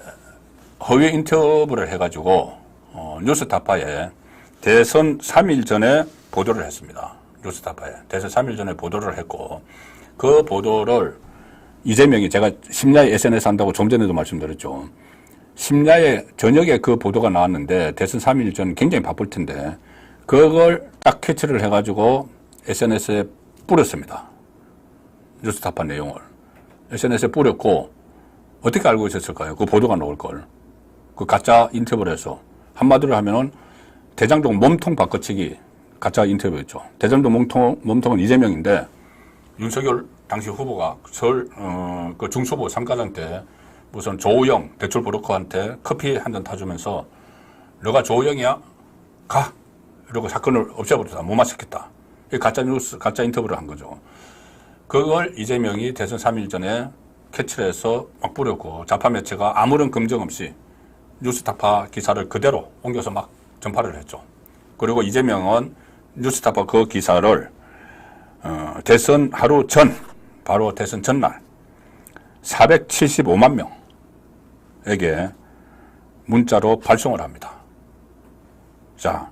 허위 인터뷰를 해가지고 뉴스타파에 대선 3일 전에 보도를 했습니다. 뉴스타파에 대선 3일 전에 보도를 했고 그 보도를 이재명이 제가 심야에 SNS 한다고 좀 전에도 말씀드렸죠. 심야에 저녁에 그 보도가 나왔는데 대선 3일 전 굉장히 바쁠 텐데 그걸 딱 캐치를 해가지고 SNS에 뿌렸습니다. 뉴스타파 내용을. SNS에 뿌렸고 어떻게 알고 있었을까요? 그 보도가 나올 걸. 그 가짜 인터뷰를 해서 한마디로 하면은 대장동 몸통 바꿔치기 가짜 인터뷰였죠. 대장동 몸통은 이재명인데 윤석열 당시 후보가 서울 그 중수부 상가장 때 무슨 조우영 대출 브로커한테 커피 한 잔 타주면서 너가 조우영이야? 가! 이러고 사건을 없애버렸다. 못 맞췄겠다. 이 가짜 뉴스, 가짜 인터뷰를 한 거죠. 그걸 이재명이 대선 3일 전에 캐치를 해서 막 뿌렸고 좌파 매체가 아무런 검증 없이 뉴스타파 기사를 그대로 옮겨서 막 전파를 했죠. 그리고 이재명은 뉴스타파 그 기사를 대선 하루 전, 바로 대선 전날 475만 명에게 문자로 발송을 합니다. 자,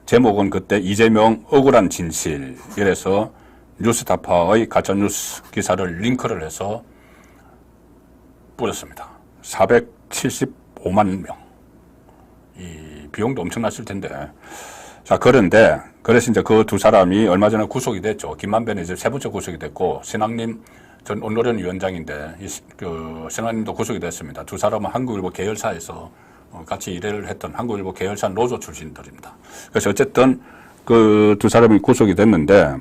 제목은 그때 이재명 억울한 진실, 이래서 뉴스타파의 가짜뉴스 기사를 링크를 해서 뿌렸습니다. 475만 명. 이 비용도 엄청났을 텐데. 자, 그래서 이제 그 두 사람이 얼마 전에 구속이 됐죠. 김만배는 이제 세 번째 구속이 됐고, 신학님 전 온노련 위원장인데, 신학님도 구속이 됐습니다. 두 사람은 한국일보 계열사에서 같이 일을 했던 한국일보 계열사 노조 출신들입니다. 그래서 어쨌든 그 두 사람이 구속이 됐는데,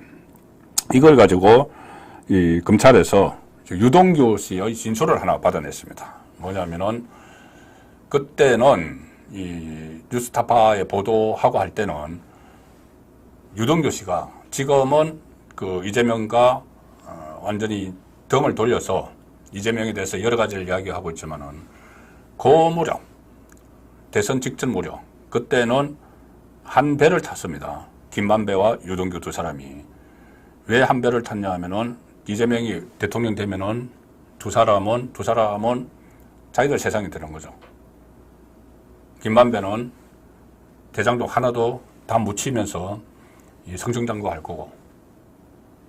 이걸 가지고 이 검찰에서 유동규 씨의 진술을 하나 받아냈습니다. 뭐냐면은, 그때는 이 뉴스타파에 보도하고 할 때는 유동규 씨가 지금은 그 이재명과 완전히 덤을 돌려서 이재명에 대해서 여러 가지를 이야기하고 있지만은 그 무렵, 대선 직전 무렵, 그때는 한 배를 탔습니다. 김만배와 유동규 두 사람이. 왜 한 배를 탔냐 하면은 이재명이 대통령 되면은 두 사람은 자기들 세상이 되는 거죠. 김만배는 대장동 하나도 다 묻히면서 이 성중장구 할 거고,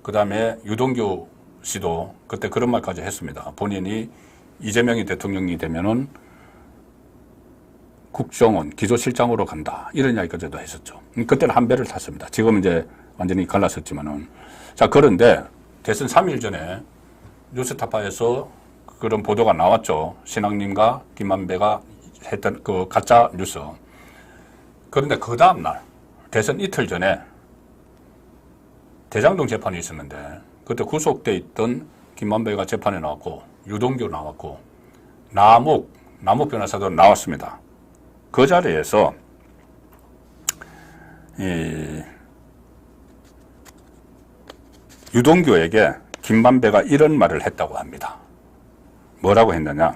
그 다음에 유동규 씨도 그때 그런 말까지 했습니다. 본인이 이재명이 대통령이 되면은 국정원 기조실장으로 간다, 이런 이야기까지도 했었죠. 그때는 한 배를 탔습니다. 지금 이제 완전히 갈랐었지만은. 자, 그런데 대선 3일 전에 뉴스타파에서 그런 보도가 나왔죠. 신학님과 김만배가 했던 그 가짜 뉴스. 그런데 그 다음날 대선 이틀 전에 대장동 재판이 있었는데, 그때 구속돼 있던 김만배가 재판에 나왔고 유동규 나왔고 남욱 변호사도 나왔습니다. 그 자리에서 이 유동규에게 김만배가 이런 말을 했다고 합니다. 뭐라고 했느냐?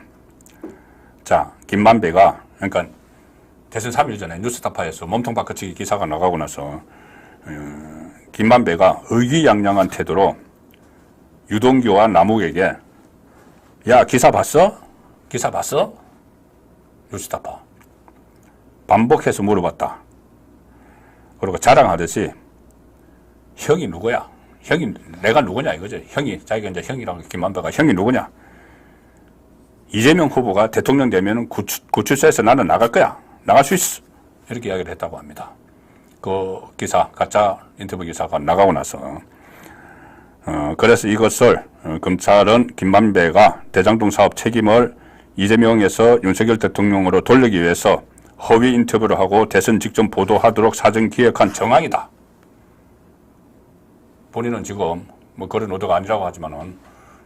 자, 김만배가, 그러니까 대선 3일 전에 뉴스타파에서 몸통 바꿔치기 기사가 나가고 나서 김만배가 의기양양한 태도로 유동규와 남욱에게, 야, 기사 봤어? 기사 봤어? 뉴스타파. 반복해서 물어봤다. 그리고 자랑하듯이, 형이 누구야? 형이 내가 누구냐 이거지. 형이, 자기가 이제 형이라고, 김만배가 형이 누구냐? 이재명 후보가 대통령 되면 구출소에서 나는 나갈 거야. 나갈 수 있어. 이렇게 이야기를 했다고 합니다. 그 기사, 가짜 인터뷰 기사가 나가고 나서. 그래서 이것을 검찰은 김만배가 대장동 사업 책임을 이재명에서 윤석열 대통령으로 돌리기 위해서 허위 인터뷰를 하고 대선 직전 보도하도록 사전 기획한 정황이다. 본인은 지금 뭐 그런 의도가 아니라고 하지만은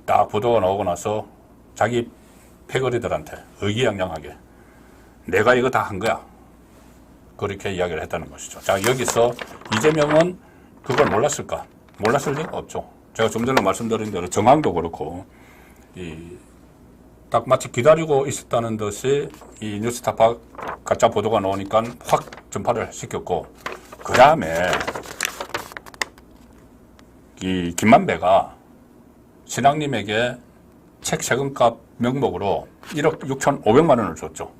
딱 보도가 나오고 나서 자기 패거리들한테 의기양양하게 내가 이거 다 한 거야, 그렇게 이야기를 했다는 것이죠. 자, 여기서 이재명은 그걸 몰랐을까? 몰랐을 리가 없죠. 제가 좀 전에 말씀드린 대로 정황도 그렇고, 딱 마치 기다리고 있었다는 듯이 이 뉴스타파 가짜 보도가 나오니까 확 전파를 시켰고, 그 다음에 이 김만배가 신학님에게 책 세금값 명목으로 1억 6,500만 원을 줬죠.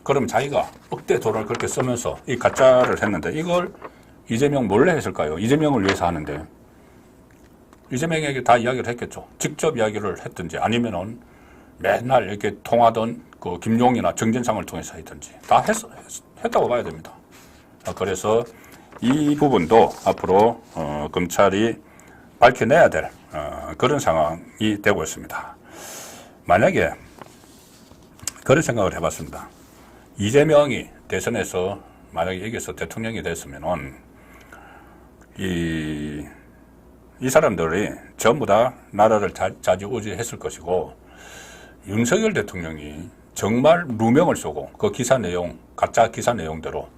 그럼 자기가 억대 돈을 그렇게 쓰면서 이 가짜를 했는데, 이걸 이재명 몰래 했을까요? 이재명을 위해서 하는데 이재명에게 다 이야기를 했겠죠. 직접 이야기를 했든지 아니면은 맨날 이렇게 통하던 그 김용이나 정진상을 통해서 했든지 다 했다고 봐야 됩니다. 그래서 이 부분도 앞으로 검찰이 밝혀내야 될 그런 상황이 되고 있습니다. 만약에 그런 생각을 해봤습니다. 이재명이 대선에서 만약에 이겨서 대통령이 됐으면은 이 사람들이 전부 다 나라를 좌지우지했을 것이고, 윤석열 대통령이 정말 누명을 쏘고 그 기사 내용, 가짜 기사 내용대로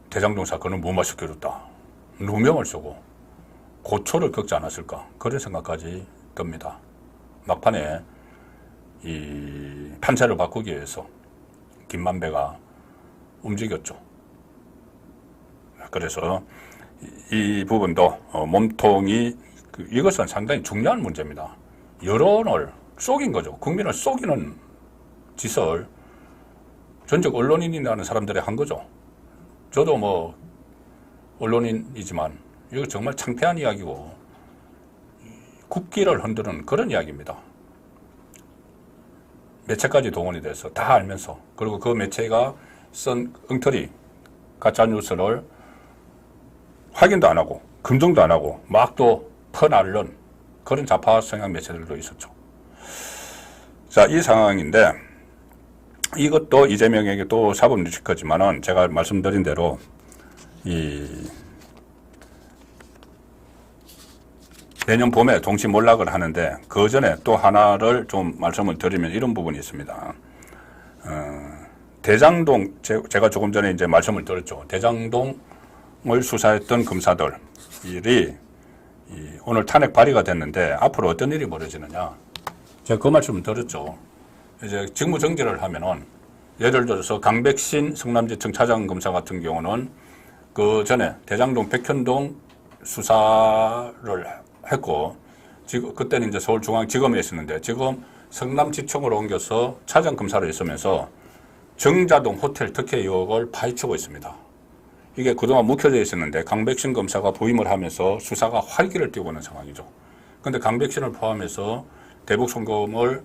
대장동 사건을 무마시키겠다, 누명을 쏘고 고초를 겪지 않았을까, 그런 생각까지 듭니다. 막판에 이 판세를 바꾸기 위해서 김만배가 움직였죠. 그래서 이 부분도 몸통이, 이것은 상당히 중요한 문제입니다. 여론을 속인 거죠. 국민을 속이는 짓을 전직 언론인이라는 사람들이 한 거죠. 저도 뭐 언론인이지만 이거 정말 창피한 이야기고 국기를 흔드는 그런 이야기입니다. 매체까지 동원이 돼서 다 알면서, 그리고 그 매체가 쓴 엉터리 가짜뉴스를 확인도 안 하고 검증도 안 하고 막 또 퍼나르는 그런 좌파 성향 매체들도 있었죠. 자, 이 상황인데 이것도 이재명에게 또 사고를 칠 거지만은 제가 말씀드린 대로 내년 봄에 동시 몰락을 하는데 그 전에 또 하나를 좀 말씀을 드리면 이런 부분이 있습니다. 대장동, 제가 조금 전에 이제 말씀을 드렸죠. 대장동을 수사했던 검사들이 오늘 탄핵 발의가 됐는데 앞으로 어떤 일이 벌어지느냐. 제가 그 말씀을 드렸죠. 이제 직무정지를 하면은 예를 들어서 강백신 성남지청 차장검사 같은 경우는 그 전에 대장동 백현동 수사를 했고, 지금 그때는 이제 서울중앙지검에 있었는데 지금 성남지청으로 옮겨서 차장검사로 있으면서 정자동 호텔 특혜 의혹을 파헤치고 있습니다. 이게 그동안 묵혀져 있었는데 강백신 검사가 부임을 하면서 수사가 활기를 띠고 있는 상황이죠. 그런데 강백신을 포함해서 대북송금을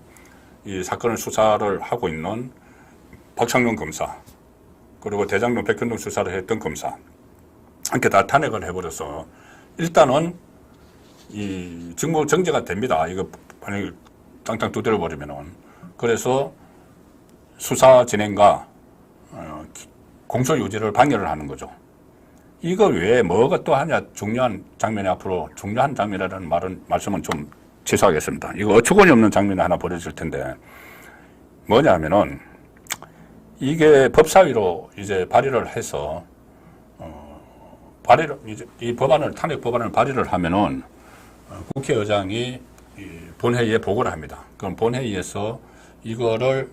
이 사건을 수사를 하고 있는 박창룡 검사, 그리고 대장동 백현동 수사를 했던 검사, 이렇게 다 탄핵을 해버려서 일단은 이 직무 정지가 됩니다. 이거 만약에 땅땅 두드려 버리면은. 그래서 수사 진행과 공소 유지를 방해를 하는 거죠. 이거 외에 뭐가 또 하냐, 중요한 장면이 앞으로 중요한 장면이라는 말씀은 좀 취소하겠습니다. 이거 어처구니 없는 장면이 하나 벌어질 텐데 뭐냐 하면은 이게 법사위로 이제 발의를 해서 발의를 이제 이 법안을 탄핵 법안을 발의를 하면은 국회의장이 본회의에 보고를 합니다. 그럼 본회의에서 이거를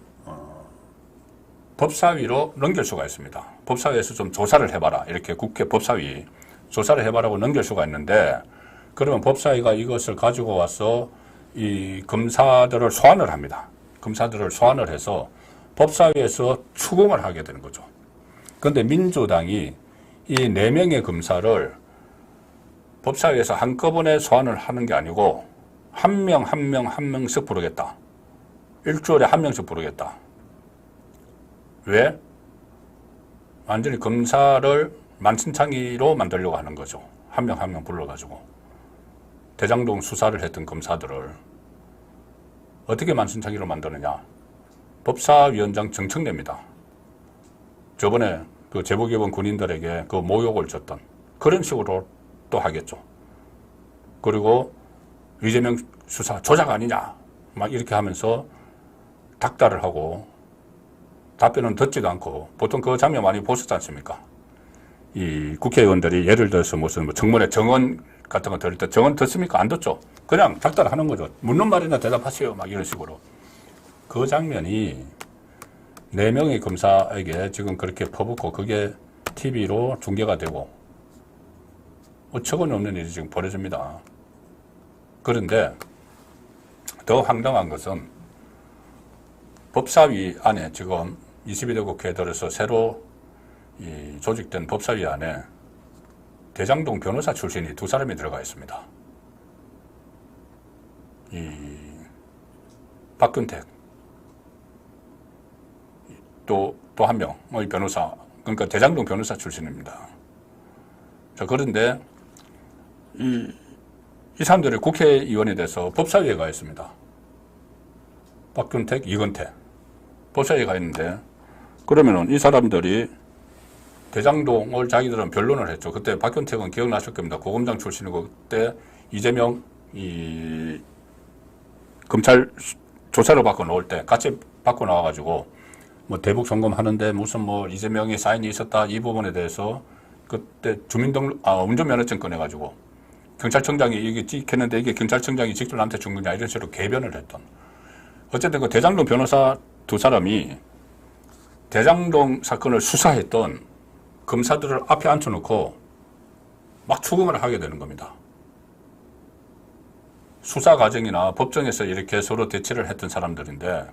법사위로 넘길 수가 있습니다. 법사위에서 좀 조사를 해봐라. 이렇게 국회 법사위 조사를 해봐라고 넘길 수가 있는데, 그러면 법사위가 이것을 가지고 와서 이 검사들을 소환을 합니다. 검사들을 소환을 해서 법사위에서 추궁을 하게 되는 거죠. 그런데 민주당이 이 4명의 검사를 법사위에서 한꺼번에 소환을 하는 게 아니고 한 명씩 부르겠다. 일주일에 한 명씩 부르겠다. 왜? 완전히 검사를 만신창이로 만들려고 하는 거죠. 한 명 불러가지고. 대장동 수사를 했던 검사들을 어떻게 만신창이로 만드느냐. 법사위원장 정청래입니다. 저번에 그 제복 입은 군인들에게 그 모욕을 줬던 그런 식으로 또 하겠죠. 그리고 이재명 수사 조작 아니냐 막 이렇게 하면서 닥달을 하고 답변은 듣지도 않고, 보통 그 장면 많이 보셨지 않습니까? 이 국회의원들이 예를 들어서 무슨 뭐 청문회 정언 같은 거 들을 때 정언 듣습니까? 안 듣죠. 그냥 닥달을 하는 거죠. 묻는 말이나 대답하세요. 막 이런 식으로. 그 장면이 4명의 검사에게 지금 그렇게 퍼붓고 그게 TV로 중계가 되고 어처구니 없는 일이 지금 벌어집니다. 그런데 더 황당한 것은 법사위 안에 지금 22대 국회에 들어서 새로 조직된 법사위 안에 대장동 변호사 출신이 2사람이 들어가 있습니다. 박근택 또 한 명의 변호사, 그러니까 대장동 변호사 출신입니다. 자, 그런데 이 사람들이 국회의원에 대해서 법사위에 가 있습니다. 박근택, 이건태 법사위에 가 있는데, 그러면은 이 사람들이 대장동을 자기들은 변론을 했죠. 그때 박근택은 기억나실 겁니다. 고검장 출신이고 그때 이재명 검찰 조사를 받고 나올 때 같이 받고 나와가지고 뭐 대북 송금하는데 무슨 뭐 이재명이 사인이 있었다 이 부분에 대해서 그때 운전면허증 꺼내가지고 경찰청장이 이게 찍혔는데 이게 경찰청장이 직접 나한테 준 거냐 이런 식으로 개변을 했던. 어쨌든 그 대장동 변호사 2사람이 대장동 사건을 수사했던 검사들을 앞에 앉혀놓고 막 추궁을 하게 되는 겁니다. 수사 과정이나 법정에서 이렇게 서로 대치를 했던 사람들인데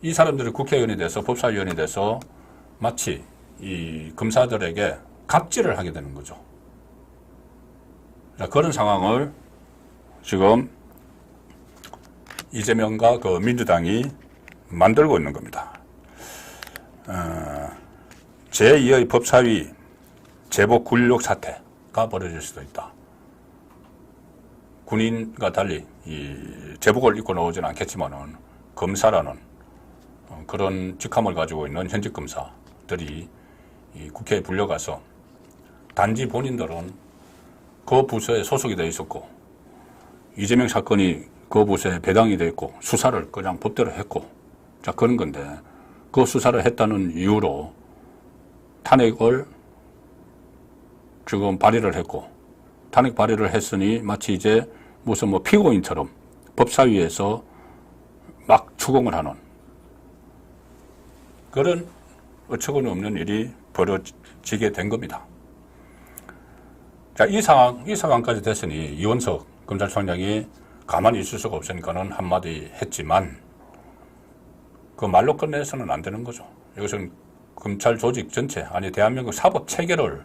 이 사람들이 국회의원이 돼서 법사위원이 돼서 마치 이 검사들에게 갑질을 하게 되는 거죠. 그런 상황을 지금 이재명과 그 민주당이 만들고 있는 겁니다. 제2의 법사위 제복 굴욕 사태가 벌어질 수도 있다. 군인과 달리 이 제복을 입고 나오지는 않겠지만은 검사라는 그런 직함을 가지고 있는 현직 검사들이 이 국회에 불려가서 단지 본인들은 그 부서에 소속이 되어 있었고 이재명 사건이 그 부서에 배당이 되어 있고 수사를 그냥 법대로 했고 자 그런 건데 그 수사를 했다는 이유로 탄핵을 지금 발의를 했고 탄핵 발의를 했으니 마치 이제 무슨 뭐 피고인처럼 법사위에서 막 추궁을 하는 그런 어처구니 없는 일이 벌어지게 된 겁니다. 자, 이 상황까지 됐으니 이원석 검찰총장이 가만히 있을 수가 없으니까는 한마디 했지만 그 말로 끝내서는 안 되는 거죠. 이것은 검찰 조직 전체, 아니 대한민국 사법 체계를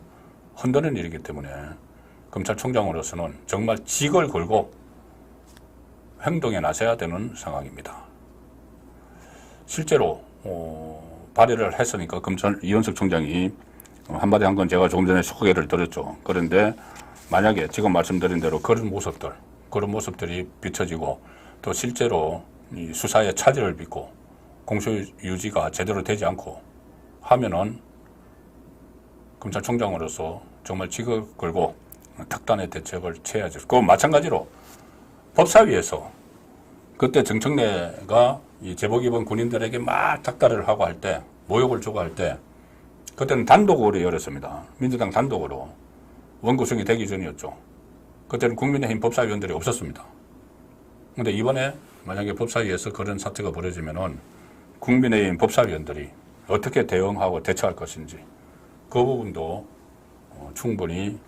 흔드는 일이기 때문에 검찰총장으로서는 정말 직을 걸고 행동에 나서야 되는 상황입니다. 실제로 발의를 했으니까 검찰 이원석 총장이 한마디 한 건 제가 조금 전에 소개를 드렸죠. 그런데 만약에 지금 말씀드린 대로 그런 모습들이 비춰지고 또 실제로 이 수사의 차질을 빚고 공소 유지가 제대로 되지 않고 하면은 검찰총장으로서 정말 직을 걸고 특단의 대책을 취해야죠. 그 마찬가지로 법사위에서 그때 정청래가 이 제복 입은 군인들에게 막 닥달을 하고 할 때, 모욕을 주고 할 때, 그때는 단독으로 열었습니다. 민주당 단독으로. 원구성이 되기 전이었죠. 그때는 국민의힘 법사위원들이 없었습니다. 근데 이번에 만약에 법사위에서 그런 사태가 벌어지면은 국민의힘 법사위원들이 어떻게 대응하고 대처할 것인지 그 부분도 충분히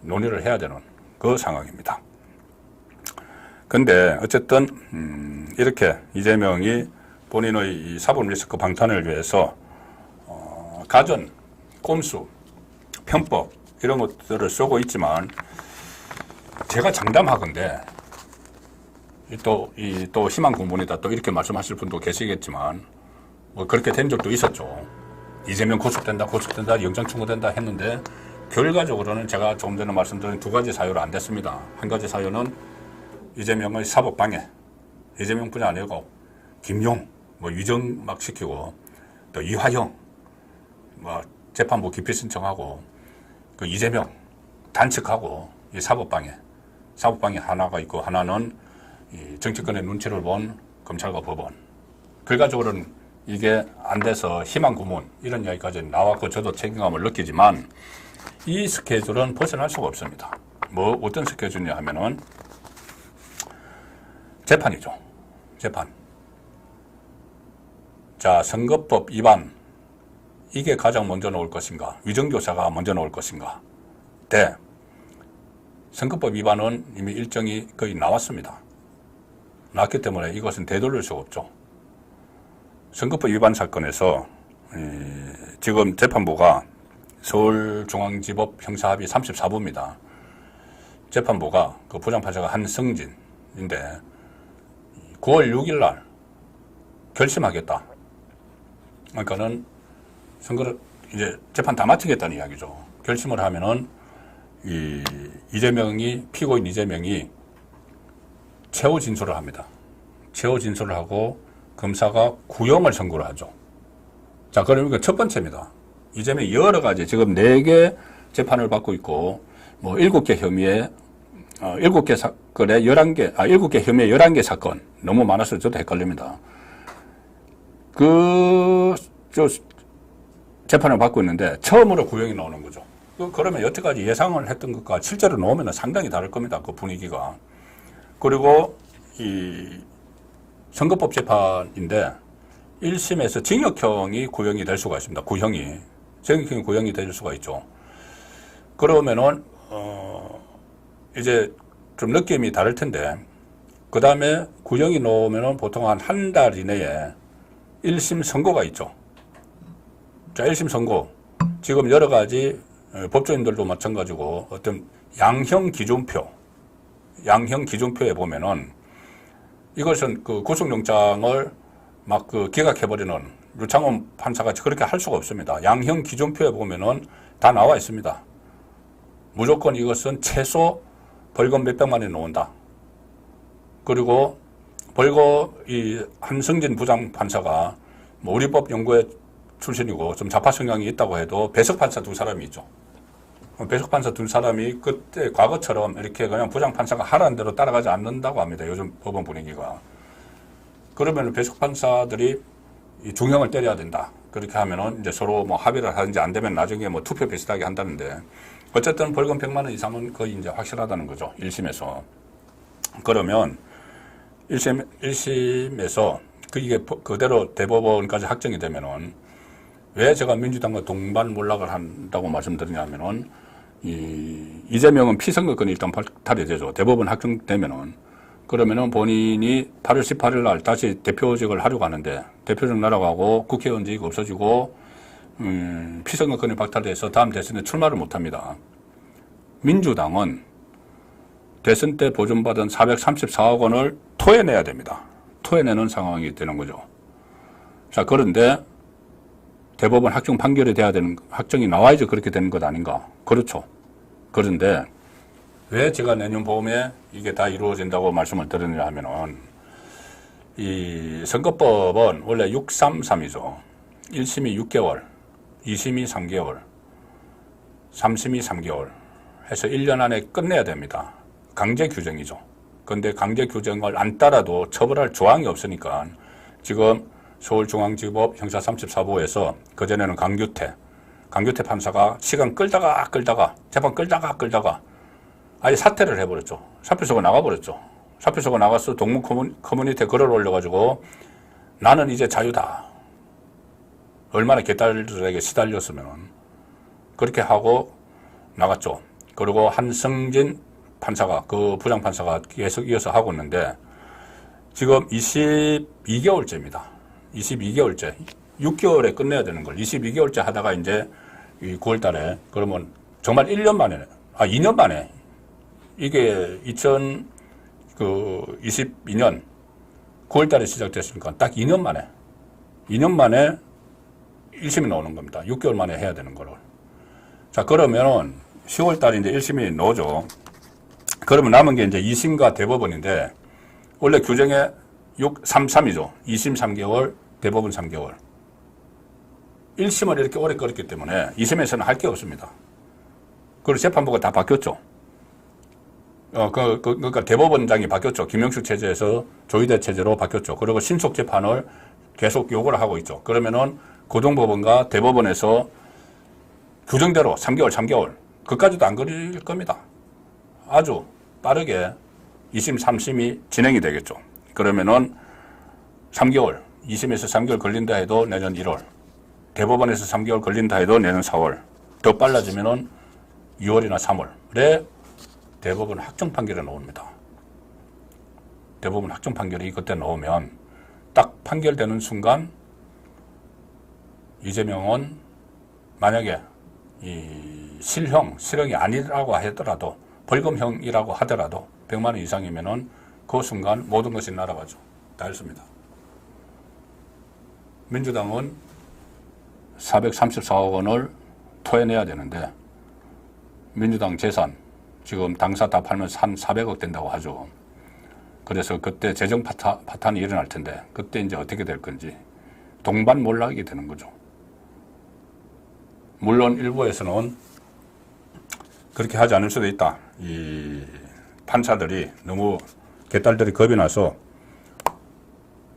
논의를 해야 되는 그 상황입니다. 근데 어쨌든 이렇게 이재명이 본인의 이 사법 리스크 방탄을 위해서 가전, 꼼수, 편법 이런 것들을 쓰고 있지만 제가 장담하건대 또 희망 고문이다 또 이렇게 말씀하실 분도 계시겠지만 뭐 그렇게 된 적도 있었죠. 이재명 구속된다, 영장 청구된다 했는데 결과적으로는 제가 조금 전에 말씀드린 두 가지 사유로 안 됐습니다. 한 가지 사유는 이재명의 사법방해, 이재명뿐이 아니고 김용, 뭐 유정 막 시키고 또 이화영, 뭐 재판부 기피 신청하고 그 이재명 단측하고 이 사법방해 하나가 있고 하나는 이 정치권의 눈치를 본 검찰과 법원. 결과적으로는 이게 안 돼서 희망 고문 이런 이야기까지 나왔고 저도 책임감을 느끼지만 이 스케줄은 벗어날 수가 없습니다. 뭐 어떤 스케줄이냐 하면은 재판이죠. 재판. 자, 선거법 위반 이게 가장 먼저 나올 것인가? 위정교사가 먼저 나올 것인가? 대. 선거법 위반은 이미 일정이 거의 나왔습니다. 나왔기 때문에 이것은 되돌릴 수가 없죠. 선거법 위반 사건에서 지금 재판부가 서울중앙지법 형사합의 34부입니다. 재판부가 그 부장판사가 한성진인데 9월 6일 날 결심하겠다. 그러니까는 선거를 이제 재판 다 마치겠다는 이야기죠. 결심을 하면은 피고인 이재명이 최후 진술을 합니다. 최후 진술을 하고 검사가 구형을 선고를 하죠. 자, 그러면 첫 번째입니다. 이재명이 여러 가지 지금 4개 재판을 받고 있고 뭐 7개 혐의에 7개 사건에 11개, 7개 혐의에 11개 사건 너무 많아서 저도 헷갈립니다. 재판을 받고 있는데 처음으로 구형이 나오는 거죠. 그러면 여태까지 예상을 했던 것과 실제로 나오면 상당히 다를 겁니다. 그 분위기가. 그리고 이 선거법 재판인데 1심에서 징역형이 구형이 될 수가 있습니다. 징역형이 구형이 될 수가 있죠. 그러면은 이제 좀 느낌이 다를 텐데 그 다음에 구형이 나오면은 보통 한 달 이내에 1심 선고가 있죠. 자, 1심 선고. 지금 여러 가지 법조인들도 마찬가지고 어떤 양형 기준표에 보면은 이것은 그 구속영장을 막 그 기각해버리는 유창훈 판사가 그렇게 할 수가 없습니다. 양형 기준표에 보면은 다 나와 있습니다. 무조건 이것은 최소 벌금 몇백만 원이 나온다. 그리고 벌금 이 한승진 부장판사가 뭐 우리법 연구회 출신이고 좀 좌파 성향이 있다고 해도 배석판사 두 사람이 있죠. 배석판사 두 사람이 그때 과거처럼 이렇게 그냥 부장판사가 하라는 대로 따라가지 않는다고 합니다. 요즘 법원 분위기가. 그러면 배석판사들이 이 중형을 때려야 된다. 그렇게 하면은 이제 서로 뭐 합의를 하든지 안 되면 나중에 뭐 투표 비슷하게 한다는데 어쨌든 벌금 100만 원 이상은 거의 이제 확실하다는 거죠. 1심에서. 그러면 1심에서 이게 그대로 대법원까지 확정이 되면은 왜 제가 민주당과 동반 몰락을 한다고 말씀드리냐면은 이재명은 피선거권이 일단 발탈이 되죠. 대법원 확정되면은 그러면은 본인이 8월 18일 날 다시 대표직을 하려고 하는데 대표직 날아가고 국회의원직이 없어지고 피선거권이 박탈돼서 다음 대선에 출마를 못합니다. 민주당은 대선 때 보존받은 434억 원을 토해내야 됩니다. 토해내는 상황이 되는 거죠. 자, 그런데 대법원 확정 판결이 돼야 되는, 확정이 나와야지 그렇게 되는 것 아닌가. 그렇죠. 그런데 왜 제가 내년 봄에 이게 다 이루어진다고 말씀을 드리느냐 하면은 이 선거법은 원래 633이죠. 1심이 6개월, 2심이 3개월, 3심이 3개월 해서 1년 안에 끝내야 됩니다. 강제 규정이죠. 그런데 강제 규정을 안 따라도 처벌할 조항이 없으니까 지금 서울중앙지법 형사 34부에서 그전에는 강규태 판사가 시간 끌다가 재판 끌다가 아예 사퇴를 해버렸죠. 사표 쓰고 나가버렸죠. 사표 쓰고 나가서 동문 커뮤니티에 글을 올려가지고 나는 이제 자유다. 얼마나 개딸들에게 시달렸으면 그렇게 하고 나갔죠. 그리고 한승진 판사가 그 부장판사가 계속 이어서 하고 있는데 지금 22개월째입니다. 22개월째. 6개월에 끝내야 되는 걸 22개월째 하다가 이제 9월 달에 그러면 정말 1년 만에 2년 만에 이게 2022년 9월 달에 시작됐으니까 딱 2년 만에 1심이 나오는 겁니다. 6개월 만에 해야 되는 거를. 자, 그러면은 10월 달에 이제 1심이 나오죠. 그러면 남은 게 이제 2심과 대법원인데 원래 규정에 633이죠. 2심 3개월, 대법원 3개월. 1심을 이렇게 오래 끌었기 때문에 2심에서는 할 게 없습니다. 그리고 재판부가 다 바뀌었죠. 그러니까 대법원장이 바뀌었죠. 김영식 체제에서 조희대 체제로 바뀌었죠. 그리고 신속 재판을 계속 요구를 하고 있죠. 그러면은 고등법원과 대법원에서 규정대로 3개월, 그까지도 안 걸릴 겁니다. 아주 빠르게 2심, 3심이 진행이 되겠죠. 그러면은 3개월, 2심에서 3개월 걸린다 해도 내년 1월, 대법원에서 3개월 걸린다 해도 내년 4월, 더 빨라지면은 6월이나 3월에 대법원 확정 판결이 나옵니다. 대법원 확정 판결이 그때 나오면 딱 판결되는 순간 이재명은 만약에 실형이 아니라고 하더라도 벌금형이라고 하더라도 100만 원 이상이면은 그 순간 모든 것이 날아가죠. 다 했습니다. 민주당은 434억 원을 토해내야 되는데 민주당 재산 지금 당사 다 팔면 한 400억 된다고 하죠. 그래서 그때 재정 파탄이 일어날 텐데 그때 이제 어떻게 될 건지 동반몰락이 되는 거죠. 물론 일부에서는 그렇게 하지 않을 수도 있다. 이 판사들이 너무 개딸들이 겁이 나서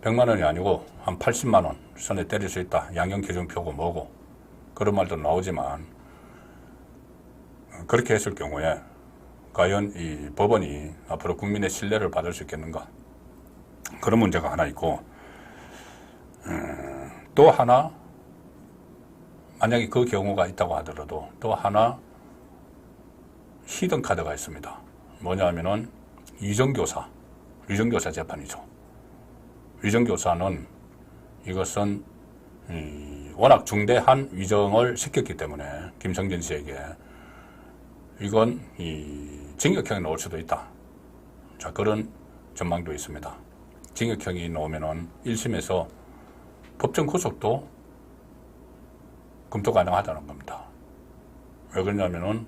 100만 원이 아니고 한 80만 원 선에 때릴 수 있다. 양형 기준표고 뭐고 그런 말도 나오지만 그렇게 했을 경우에 과연 이 법원이 앞으로 국민의 신뢰를 받을 수 있겠는가? 그런 문제가 하나 있고 또 하나 만약에 그 경우가 있다고 하더라도 또 하나 히든 카드가 있습니다. 뭐냐면은 위정교사 재판이죠. 위정교사는 이것은 워낙 중대한 위정을 시켰기 때문에 김성진 씨에게 이건 징역형이 나올 수도 있다. 자, 그런 전망도 있습니다. 징역형이 나오면은 1심에서 법정 구속도 검토 가능하다는 겁니다. 왜 그러냐면은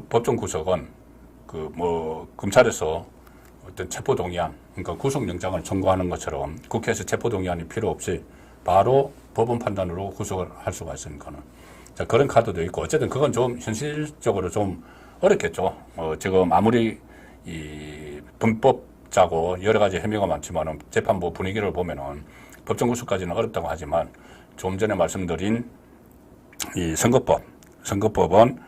법정 구속은 검찰에서 어떤 체포동의안, 그러니까 구속영장을 청구하는 것처럼 국회에서 체포동의안이 필요 없이 바로 법원 판단으로 구속을 할 수가 있으니까는. 자, 그런 카드도 있고, 어쨌든 그건 좀 현실적으로 좀 어렵겠죠. 지금 아무리 범법자고 여러 가지 혐의가 많지만은 재판부 분위기를 보면은 법정 구속까지는 어렵다고 하지만 좀 전에 말씀드린 이 선거법은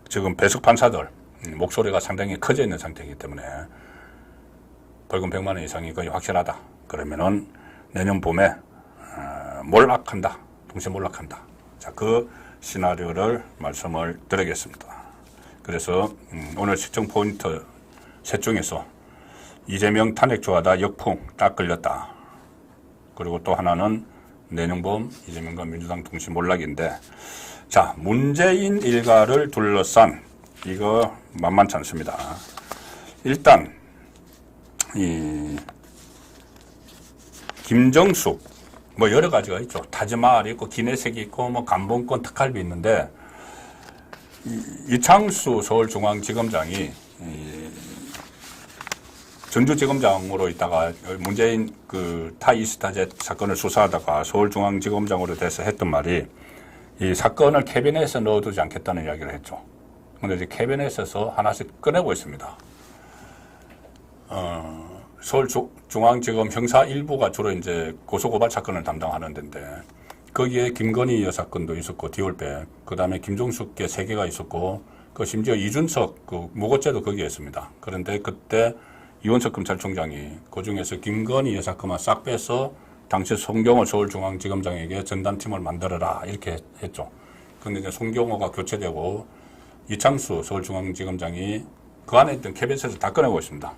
지금 배석 판사들 목소리가 상당히 커져 있는 상태이기 때문에 벌금 100만 원 이상이 거의 확실하다. 그러면은 내년 봄에 몰락한다. 동시에 몰락한다. 자, 그 시나리오를 말씀을 드리겠습니다. 그래서 오늘 시청 포인트 셋 중에서 이재명 탄핵 좋아하다 역풍 딱 걸렸다. 그리고 또 하나는 내년 봄 이재명과 민주당 동시 몰락인데, 자, 문재인 일가를 둘러싼 이거 만만치 않습니다. 일단 김정숙 뭐 여러 가지가 있죠. 타지마할이 있고 기내색이 있고 뭐 감봉권 특활비 있는데, 이창수 서울중앙지검장이 전주지검장으로 있다가 문재인 그 타이스타젯 사건을 수사하다가 서울중앙지검장으로 돼서 했던 말이 이 사건을 캐비넷에 넣어두지 않겠다는 이야기를 했죠. 근데 이제 캐비넷에서 하나씩 꺼내고 있습니다. 서울중앙지검 형사 1부가 주로 이제 고소고발 사건을 담당하는 데인데, 거기에 김건희 여사 건도 있었고, 디올백, 그 다음에 김종숙계 3개가 있었고, 그 심지어 이준석 그 무고죄도 거기에 있습니다. 그런데 그때 이원석 검찰총장이 그 중에서 김건희 여사 건만 싹 빼서 당시 송경호 서울중앙지검장에게 전담팀을 만들어라 이렇게 했죠. 그런데 이제 송경호가 교체되고 이창수 서울중앙지검장이 그 안에 있던 캐비넷에서 다 꺼내고 있습니다.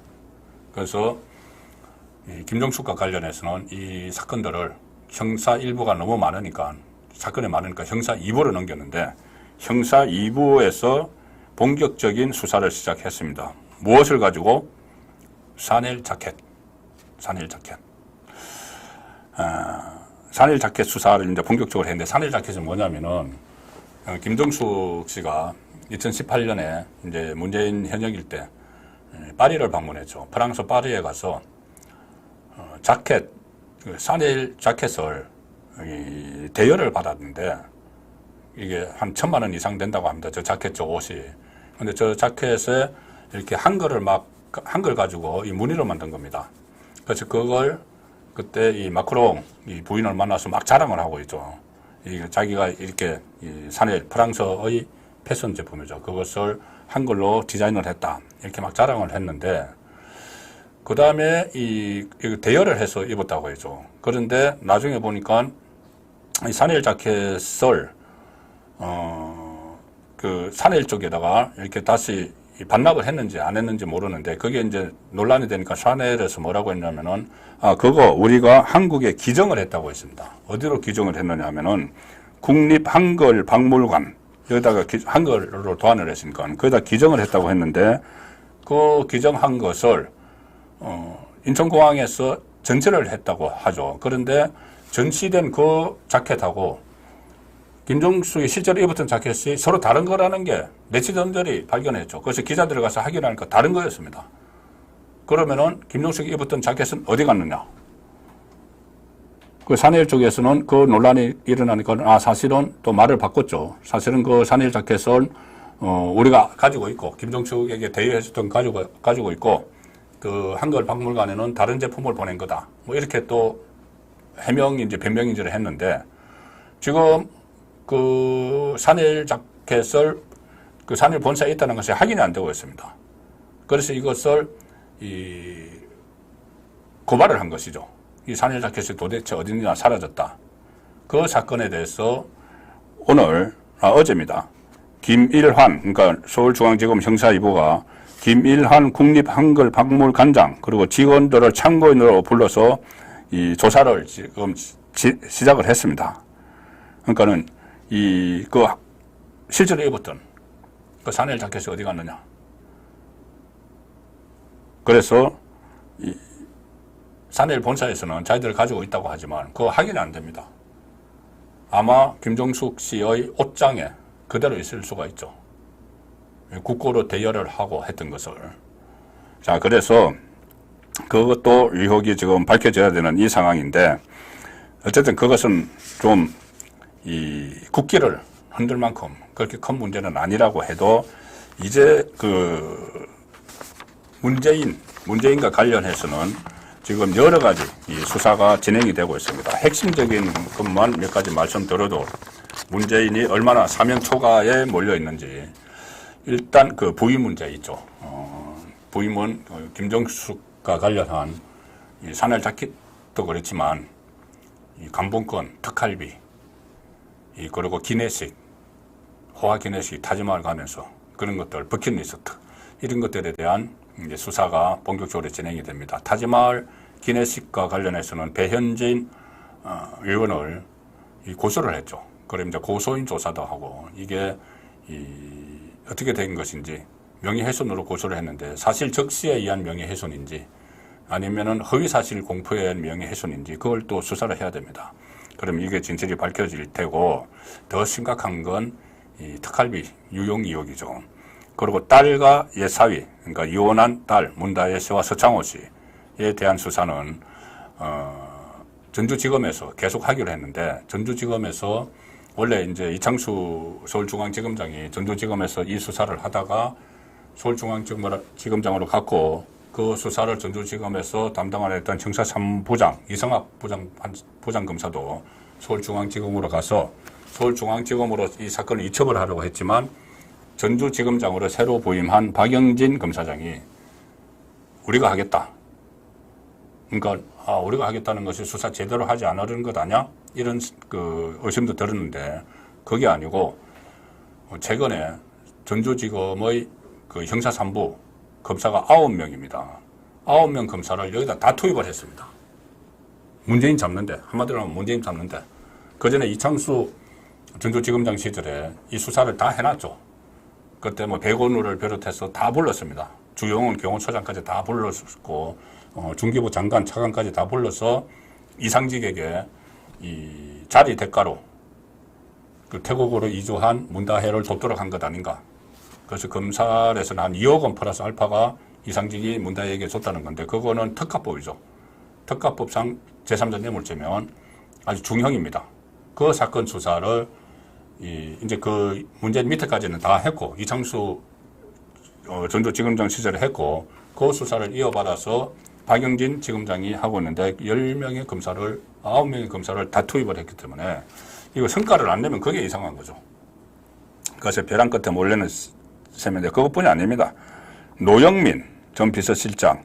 그래서 김종숙과 관련해서는 이 사건들을 형사 1부가 너무 많으니까, 사건이 많으니까 형사 2부로 넘겼는데, 형사 2부에서 본격적인 수사를 시작했습니다. 무엇을 가지고? 샤넬 자켓. 샤넬 자켓 수사를 이제 본격적으로 했는데, 샤넬 자켓은 뭐냐면은, 김정숙 씨가 2018년에 이제 문재인 현역일 때 파리를 방문했죠. 프랑스 파리에 가서 자켓, 샤넬 자켓을 대여를 받았는데, 이게 한 1,000만 원 이상 된다고 합니다. 저 자켓, 저 옷이. 근데 저 자켓에 이렇게 한글 가지고 이 무늬로 만든 겁니다. 그래서 그걸 그때 이 마크롱 이 부인을 만나서 막 자랑을 하고 있죠. 자기가 이렇게 이 샤넬 프랑스의 패션 제품이죠. 그것을 한글로 디자인을 했다. 이렇게 막 자랑을 했는데, 그 다음에 이 대여를 해서 입었다고 했죠. 그런데 나중에 보니까 이 샤넬 자켓을 그 샤넬 쪽에다가 이렇게 다시 반납을 했는지 안 했는지 모르는데, 그게 이제 논란이 되니까 샤넬에서 뭐라고 했냐면은, 그거 우리가 한국에 기증을 했다고 했습니다. 어디로 기증을 했느냐 하면은 국립한글박물관, 여기다가 한글로 도안을 했으니까 거기다 기증을 했다고 했는데, 그 기증한 것을 인천공항에서 전시를 했다고 하죠. 그런데 전시된 그 자켓하고 김종숙이 실제로 입었던 자켓이 서로 다른 거라는 게 네티즌들이 발견했죠. 그래서 기자들이 가서 확인하니까 다른 거였습니다. 그러면은 김종숙이 입었던 자켓은 어디 갔느냐? 그 샤넬 쪽에서는 그 논란이 일어나니까 사실은 또 말을 바꿨죠. 사실은 그 샤넬 자켓은 우리가 가지고 있고 김종숙에게 대여해줬던 가지고 있고, 그 한글 박물관에는 다른 제품을 보낸 거다. 뭐 이렇게 또 해명인지 변명인지를 했는데, 지금 그 샤넬 자켓을 그 샤넬 본사에 있다는 것이 확인이 안 되고 있습니다. 그래서 이것을 고발을 한 것이죠. 이 샤넬 자켓이 도대체 어디냐 사라졌다. 그 사건에 대해서 어제입니다. 김일환, 그러니까 서울중앙지검 형사 2부가 김일한 국립한글박물관장 그리고 직원들을 참고인으로 불러서 이 조사를 지금 시작을 했습니다. 그러니까는 그 실제로 입었던 그 샤넬 자켓이 어디 갔느냐. 그래서 이 샤넬 본사에서는 자기들 가지고 있다고 하지만 그거 확인이 안 됩니다. 아마 김종숙 씨의 옷장에 그대로 있을 수가 있죠. 국고로 대여를 하고 했던 것을. 자, 그래서 그것도 의혹이 지금 밝혀져야 되는 이 상황인데, 어쨌든 그것은 좀 이 국기를 흔들 만큼 그렇게 큰 문제는 아니라고 해도, 이제 그 문재인과 관련해서는 지금 여러 가지 이 수사가 진행이 되고 있습니다. 핵심적인 것만 몇 가지 말씀드려도 문재인이 얼마나 사면 초과에 몰려 있는지. 일단 그 부임 문제 있죠. 부임은 김정숙과 관련한 이 샤넬 자켓도 그렇지만 이 감봉권, 특할비, 그리고 기내식, 호화 기내식 타지마을 가면서 그런 것들, 버킷리스트 이런 것들에 대한 이제 수사가 본격적으로 진행이 됩니다. 타지마을 기내식과 관련해서는 배현진 의원을 고소를 했죠. 그럼 이제 고소인 조사도 하고 이게 어떻게 된 것인지 명예훼손으로 고소를 했는데 사실 적시에 의한 명예훼손인지 아니면은 허위사실 공표에 의한 명예훼손인지 그걸 또 수사를 해야 됩니다. 그럼 이게 진실이 밝혀질 테고 더 심각한 건 이 특할비 유용 의혹이죠. 그리고 딸과 예사위, 그러니까 이혼한 딸 문다혜 씨와 서창호 씨에 대한 수사는 전주지검에서 계속 하기로 했는데 전주지검에서 원래 이제 이창수 서울중앙지검장이 전주지검에서 이 수사를 하다가 서울중앙지검장으로 갔고 그 수사를 전주지검에서 담당하려 했던 형사 3부장 이성학 부장검사도 서울중앙지검으로 가서 서울중앙지검으로 이 사건을 이첩을 하려고 했지만 전주지검장으로 새로 부임한 박영진 검사장이 우리가 하겠다. 그러니까 우리가 하겠다는 것이 수사 제대로 하지 않으려는 것 아니야? 이런 그 의심도 들었는데 그게 아니고 최근에 전주지검의 그 형사 3부 검사가 9명입니다. 9명 검사를 여기다 다 투입을 했습니다. 문재인 잡는데, 한마디로 하면 문재인 잡는데, 그 전에 이창수 전주지검장 시절에 이 수사를 다 해놨죠. 그때 뭐 백원우를 비롯해서 다 불렀습니다. 주영훈 경호처장까지 다 불렀고, 중기부 장관, 차관까지 다 불러서 이상직에게 이 자리 대가로 그 태국으로 이주한 문다혜를 돕도록 한 것 아닌가. 그래서 검찰에서는 한 2억 원 플러스 알파가 이상직이 문다혜에게 줬다는 건데 그거는 특가법이죠. 특가법상 제3자 뇌물죄면 아주 중형입니다. 그 사건 수사를 이제 그 문재인 밑에까지는 다 했고 이창수 전주지검장 시절에 했고 그 수사를 이어받아서 박영진 지검장이 하고 있는데 10명의 검사를 9명의 검사를 다 투입을 했기 때문에 이거 성과를 안 내면 그게 이상한 거죠. 그래서 벼랑 끝에 몰려는 셈인데 그것뿐이 아닙니다. 노영민 전 비서실장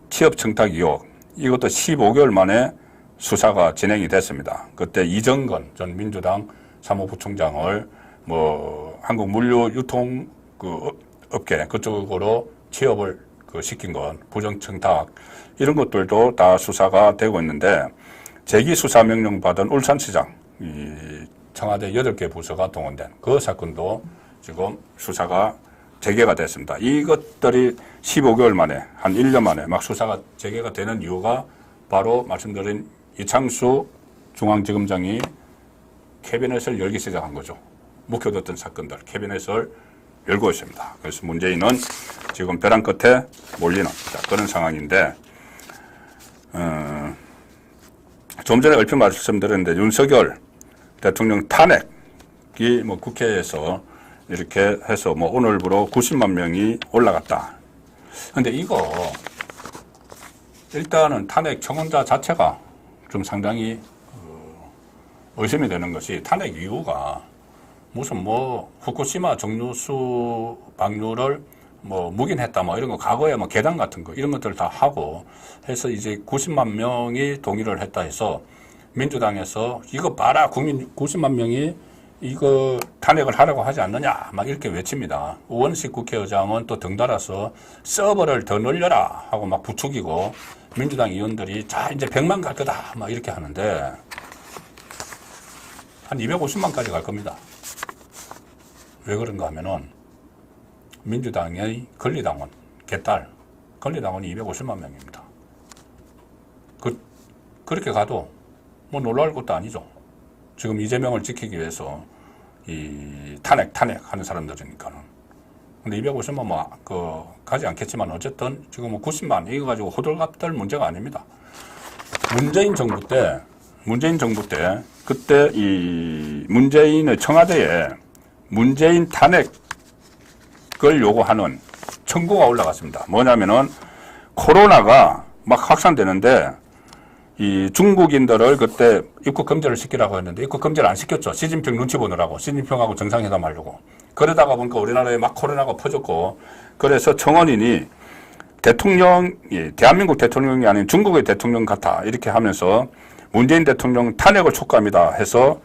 취업 청탁 의혹 이것도 15개월 만에 수사가 진행이 됐습니다. 그때 이정건 전 민주당 사무부총장을 뭐 한국 물류 유통 그 업계 그쪽으로 취업을 시킨 건 부정청탁 이런 것들도 다 수사가 되고 있는데 재기 수사 명령 받은 울산시장 이 청와대 8개 부서가 동원된 그 사건도 지금 수사가 재개가 됐습니다. 이것들이 15개월 만에 한 1년 만에 막 수사가 재개가 되는 이유가 바로 말씀드린 이창수 중앙지검장이 캐비넷을 열기 시작한 거죠. 묵혀뒀던 사건들 캐비넷을 열고 있습니다. 그래서 문재인은 지금 벼랑 끝에 몰리는 그런 상황인데 좀 전에 얼핏 말씀드렸는데 윤석열 대통령 탄핵이 뭐 국회에서 이렇게 해서 뭐 오늘부로 90만 명이 올라갔다. 근데 이거 일단은 탄핵 청원자 자체가 좀 상당히 의심이 되는 것이 탄핵 이유가 무슨 뭐 후쿠시마 정유수 방류를 뭐 묵인했다 뭐 이런 거 과거에 뭐 계단 같은 거 이런 것들을 다 하고 해서 이제 90만 명이 동의를 했다 해서 민주당에서 이거 봐라 국민 90만 명이 이거 탄핵을 하라고 하지 않느냐 막 이렇게 외칩니다. 우원식 국회의장은 또 덩달아서 서버를 더 늘려라 하고 막 부추기고 민주당 의원들이 자 이제 100만 갈 거다 막 이렇게 하는데 한 250만까지 갈 겁니다. 왜 그런가 하면은 민주당의 권리당원 개딸 권리당원이 250만 명입니다. 그렇게 가도 뭐 놀라울 것도 아니죠. 지금 이재명을 지키기 위해서 이 탄핵 하는 사람들이니까는. 근데 250만 가지 않겠지만 어쨌든 지금 뭐 90만 이거 가지고 호들갑 떨 문제가 아닙니다. 문재인 정부 때 그때 이 문재인의 청와대에 문재인 탄핵을 요구하는 청구가 올라갔습니다. 뭐냐면은 코로나가 막 확산되는데 이 중국인들을 그때 입국 금지를 시키라고 했는데 입국 금지를 안 시켰죠. 시진핑 눈치 보느라고 시진핑하고 정상회담 하려고. 그러다가 보니까 우리나라에 막 코로나가 퍼졌고 그래서 청원인이 대한민국 대통령이 아닌 중국의 대통령 같아 이렇게 하면서 문재인 대통령 탄핵을 촉구합니다 해서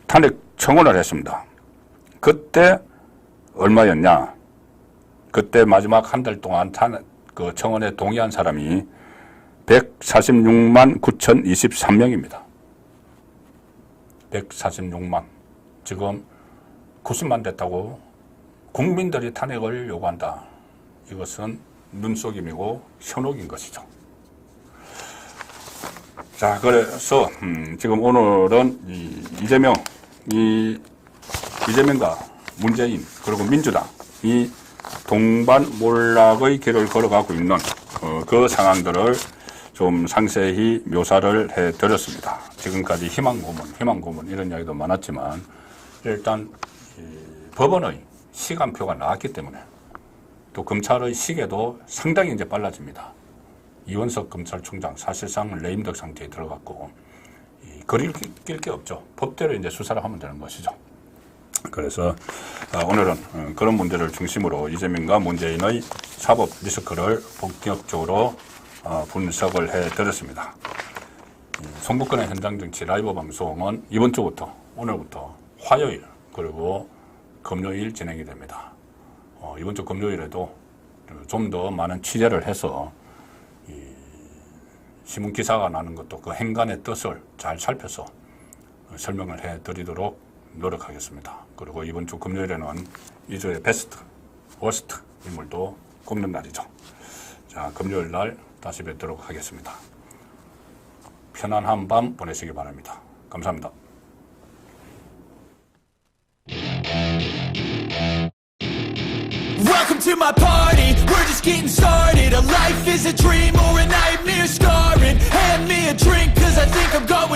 탄핵 청원을 했습니다. 그때 얼마였냐? 그때 마지막 한 달 동안 그 청원에 동의한 사람이 146만 9,023명입니다. 146만. 지금 90만 됐다고 국민들이 탄핵을 요구한다. 이것은 눈속임이고 현혹인 것이죠. 자, 그래서 지금 오늘은 이재명과 문재인 그리고 민주당 이 동반몰락의 길을 걸어가고 있는 그 상황들을 좀 상세히 묘사를 해드렸습니다. 지금까지 희망 고문 이런 이야기도 많았지만 일단 법원의 시간표가 나왔기 때문에 또 검찰의 시계도 상당히 이제 빨라집니다. 이원석 검찰총장 사실상 레임덕 상태에 들어갔고 거리를 낄 게 없죠. 법대로 이제 수사를 하면 되는 것이죠. 그래서 오늘은 그런 문제를 중심으로 이재명과 문재인의 사법 리스크를 본격적으로 분석을 해드렸습니다. 성북권의 현장정치 라이브 방송은 이번 주부터 오늘부터 화요일 그리고 금요일 진행이 됩니다. 이번 주 금요일에도 좀 더 많은 취재를 해서 신문 기사가 나는 것도 그 행간의 뜻을 잘 살펴서 설명을 해드리도록 노력하겠습니다. 그리고 이번 주 금요일에는 2주의 베스트, 워스트 인물도 꼽는 날이죠. 자, 금요일 날 다시 뵙도록 하겠습니다. 편안한 밤 보내시기 바랍니다. 감사합니다. Welcome to my party, we're just getting started. A life is a dream or a nightmare scarring. Hand me a drink cause I think I'm going